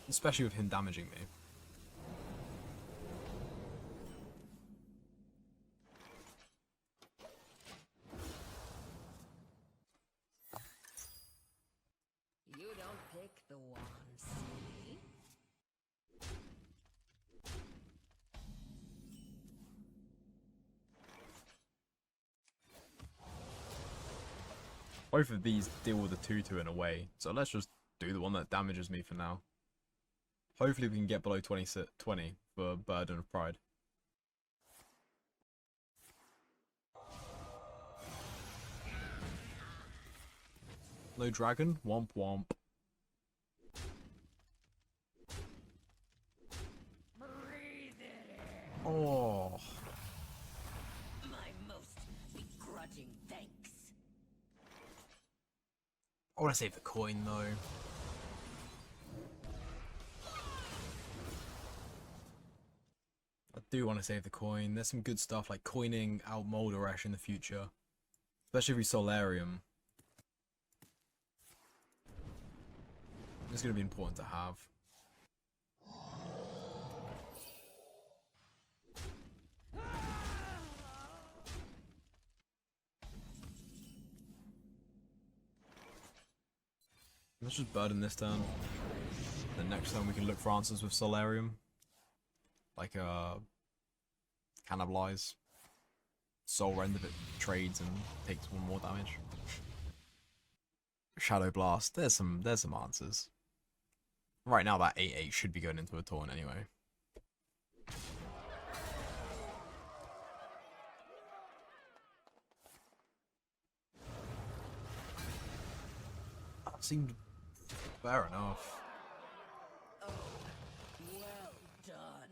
especially with him damaging me. You don't pick the one, see? Both of these deal with the 2-2 in a way, so let's just do the one that damages me for now. Hopefully we can get below 20 for Burden of Pride. No dragon? Womp womp. Oh. My most begrudging thanks. I want to save the coin though. I do want to save the coin. There's some good stuff like coining out Moldoresh in the future. Especially if we Solarium. It's going to be important to have. Let's just burden this turn. The next turn we can look for answers with Solarium. Like, cannibalize. Soul Rend if it trades and takes 1 more damage. Shadow Blast. There's some answers. Right now that 8/8 should be going into a taunt anyway. That seemed fair enough. Oh, well done.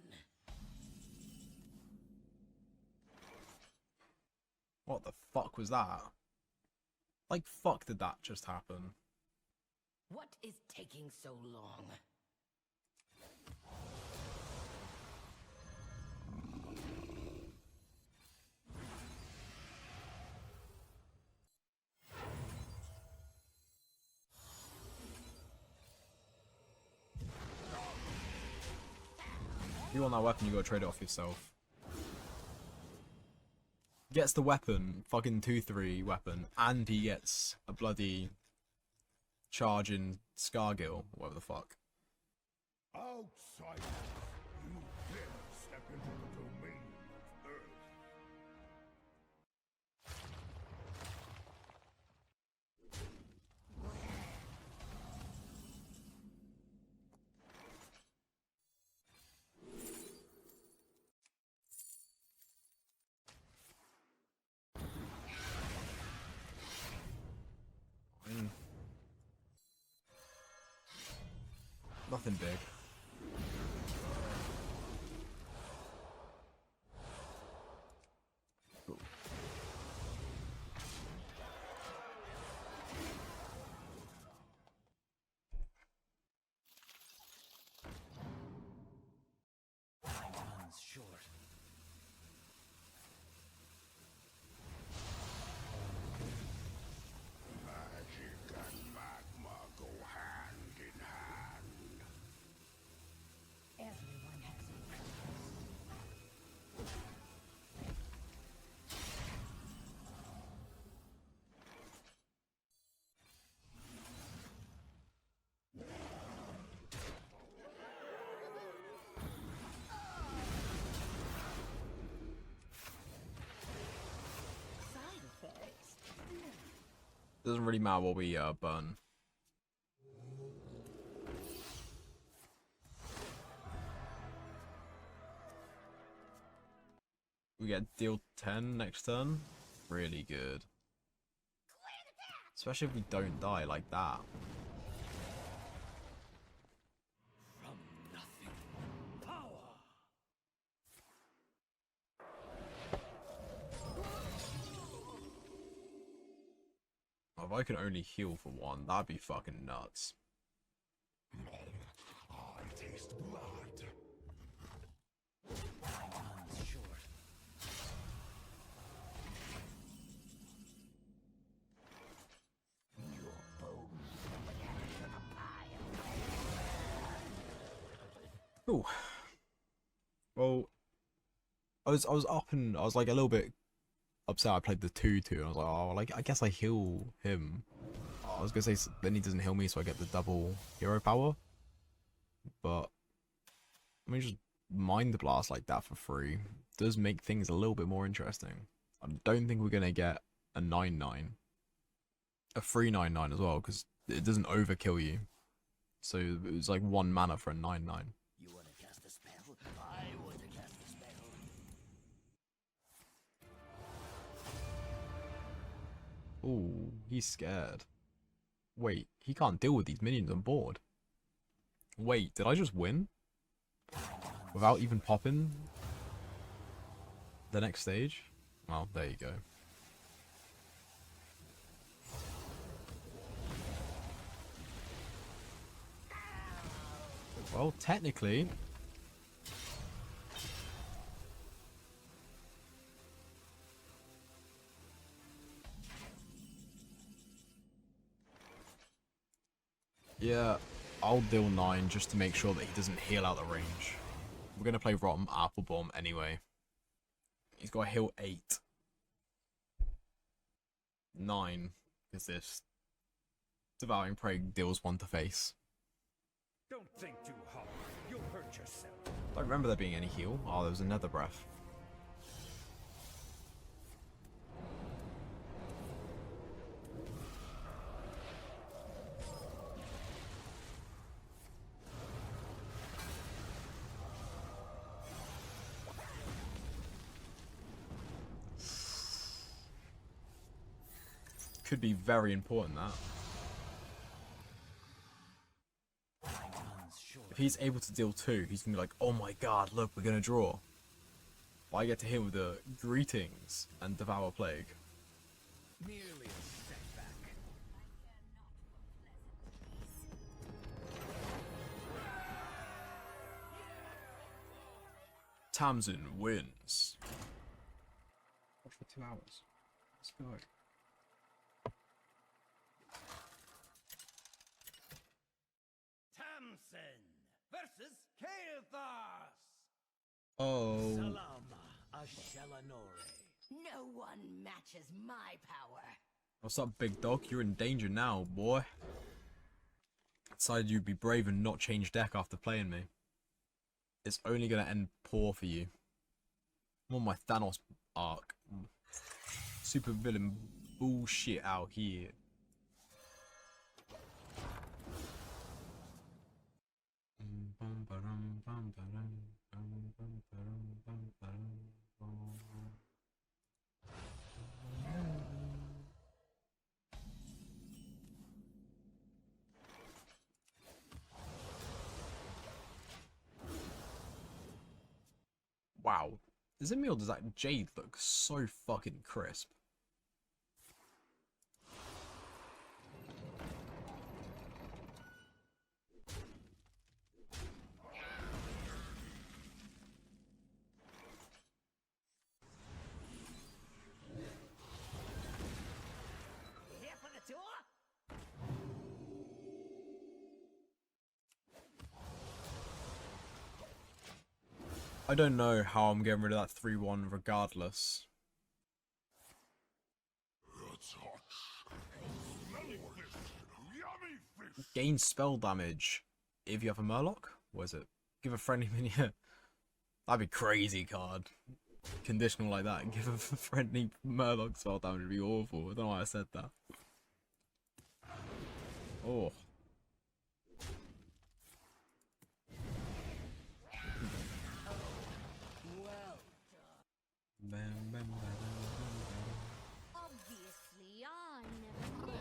What the fuck was that? Like, fuck did that just happen? What is taking so long? If you want that weapon, you gotta trade it off yourself. Gets the weapon, fucking 2/3 weapon, and he gets a bloody charge in Scargill, whatever the fuck. Outsiders, you dare step into the domain of Earth. nothing big. Cool. Time's short. Magic and magma go hand in hand. Everyone has a side effects. Doesn't really matter what we burn. We get deal 10 next turn. Really good. Especially if we don't die like that. From nothing. Power. If I can only heal for one, that'd be fucking nuts. I taste blood. Time's short. Your bones from the ash of a pile. Ooh. Well, I was up and I was like a little bit upset. I played the 2-2 and I was like, oh, like I guess I heal him. I was gonna say then he doesn't heal me, so I get the double hero power. But I mean, just mind blast like that for free does make things a little bit more interesting. I don't think we're gonna get a 9/9, a free 9/9 as well, because it doesn't overkill you. So it was like 1 mana for a 9/9. You want to cast a spell? I want to cast a spell. Ooh, he's scared. Wait, he can't deal with these minions on board. Wait, did I just win? Without even popping the next stage? Well, there you go. Well, technically... Yeah, I'll deal 9 just to make sure that he doesn't heal out the range. We're going to play Rotten Apple Bomb anyway. He's got to heal 8. 9 is this. Devouring Prey deals 1 to face. Don't think too hard. You'll hurt yourself. Don't remember there being any heal. Oh, there was another breath. Could be very important, that. If he's able to deal 2, he's gonna be like, oh my god, look, we're gonna draw. But I get to heal with the Greetings and Devour Plague. Merely a setback. Tamsin wins. Watch for 2 hours. Let's go. Tamsin versus Kael'thas. Oh. Salama Ashelanore. No one matches my power. What's up, big dog? You're in danger now, boy. Decided you'd be brave and not change deck after playing me. It's only gonna end poor for you. I'm on my Thanos arc. Super villain bullshit out here. Wow. Is it me or does that jade look so fucking crisp? Here for the tour? I don't know how I'm getting rid of that 3-1 regardless. It's hot. Smelly fish. Yummy fish. Gain spell damage if you have a Murloc? What is it? Give a friendly minion. That'd be crazy card. Conditional like that. Give a friendly Murloc spell damage would be awful. I don't know why I said that. Oh. Bam, bam, bam, bam, bam. Obviously, I never knew.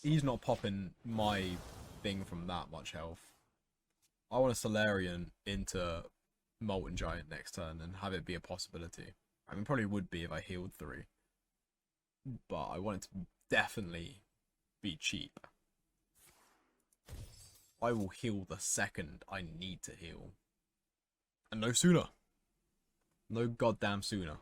He's not popping my thing from that much health. I want a Solarian into Molten Giant next turn and have it be a possibility. I mean, probably would be if I healed 3. But I want it to definitely be cheap. I will heal the second I need to heal. And no sooner. No goddamn sooner.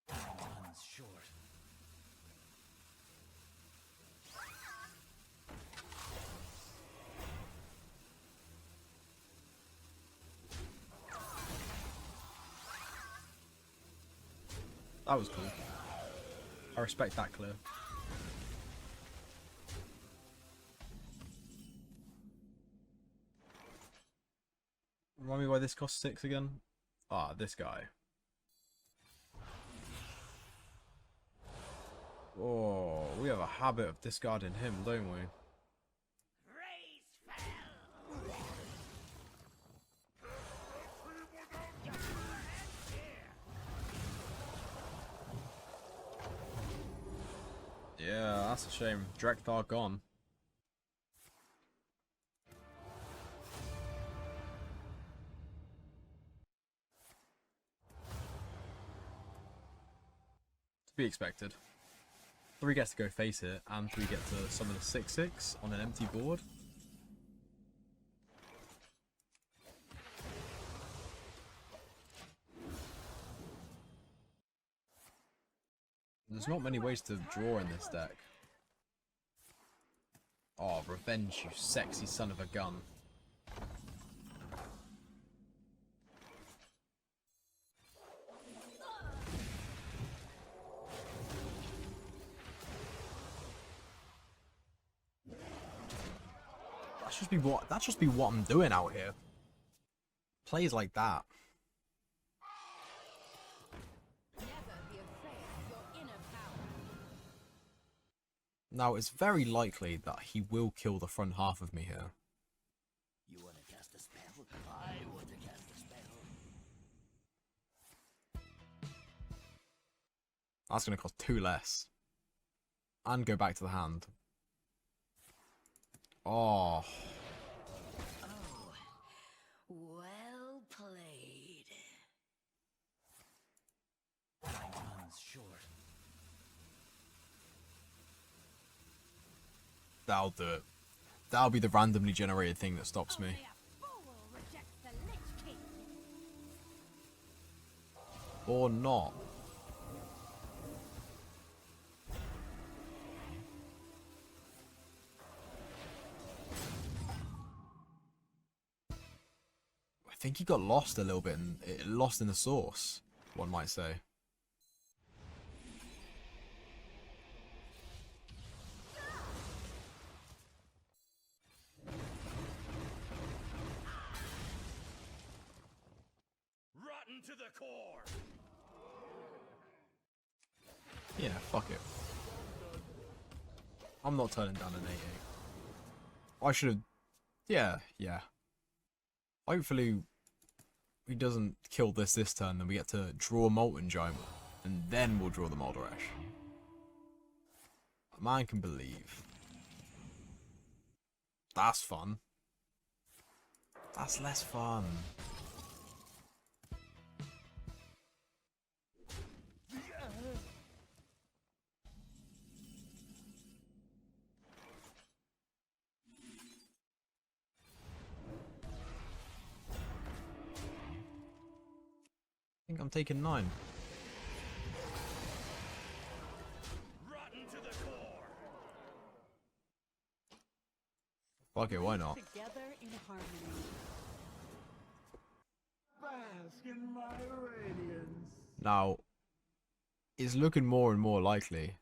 Time's short. That was cool. I respect that clear. Remind me why this costs 6 again? Ah, this guy. Oh, we have a habit of discarding him, don't we? Raise fell. Yeah, that's a shame. Drekthar gone. To be expected. 3 gets to go face it, and 3 get to summon a 6/6 on an empty board. There's not many ways to draw in this deck. Oh, revenge, you sexy son of a gun. That should be what I'm doing out here. Plays like that. Never be afraid of your inner power. Now, it's very likely that he will kill the front half of me here. You want to cast a spell? I want to cast a spell. That's going to cost 2 less. And go back to the hand. Oh. Well played. Time's short. That'll do it. That'll be the randomly generated thing that stops me. Only a fool rejects the Lich King. Or not. I think he got lost a little bit, and lost in the sauce, one might say. Rotten to the core. Yeah, fuck it. I'm not turning down an 8-8. I should have... Yeah, yeah. Hopefully he doesn't kill this turn, then we get to draw a Molten Giant, and then we'll draw the Moldaresh. A man can believe. That's fun. That's less fun. I think I'm taking 9. Rotten to the core. Fuck it, why not? Together in harmony. Bask in my radiance. Now, it's looking more and more likely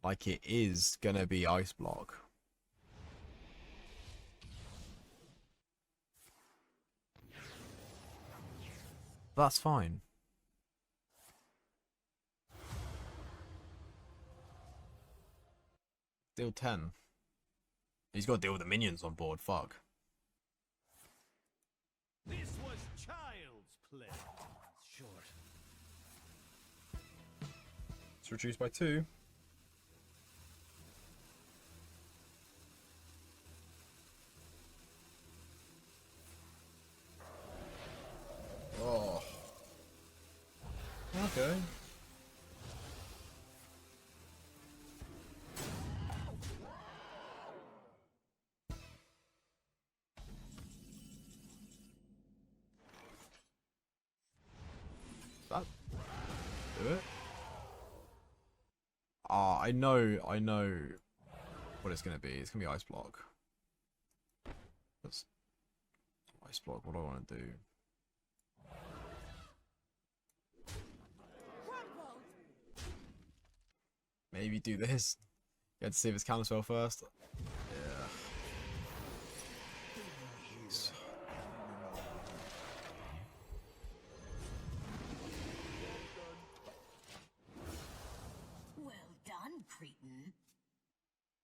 like it is gonna be Ice Block. That's fine. Deal 10. He's got to deal with the minions on board, fuck. This was child's play. Short. It's reduced by 2. Oh. Okay. That do it? Ah, I know what it's gonna be. It's gonna be Ice Block. That's Ice Block. What do I want to do? Maybe do this. You had to see if it's counterspell first. Yeah. Well done, cretin.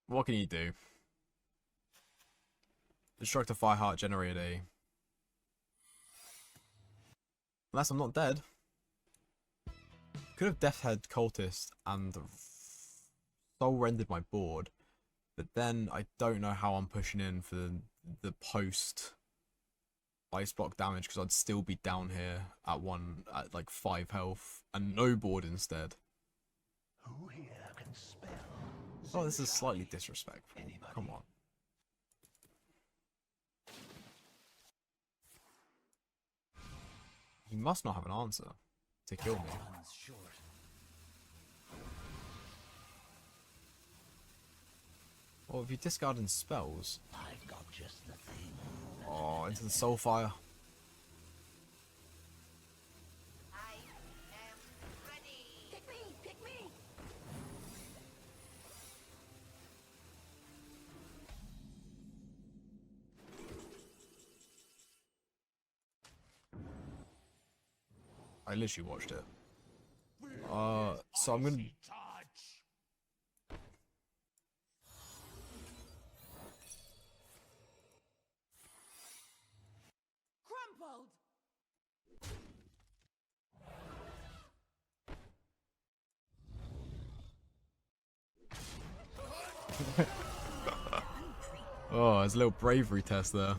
What can you do? Destruct a Fire Heart, generate a... Unless I'm not dead. Could have Death Head Cultist and Soul Rendered my board, but then I don't know how I'm pushing in for the post Ice Block damage because I'd still be down here at like 5 health and no board instead. Who here can spell? Oh, this is slightly disrespectful. Come on. He must not have an answer to kill me. One's short. Or if you discarding spells. I've got just the thing. Oh, into the Soulfire. I am ready. Pick me, pick me. I literally watched it. So I'm gonna... Crumpled. Oh, it's a little bravery test there.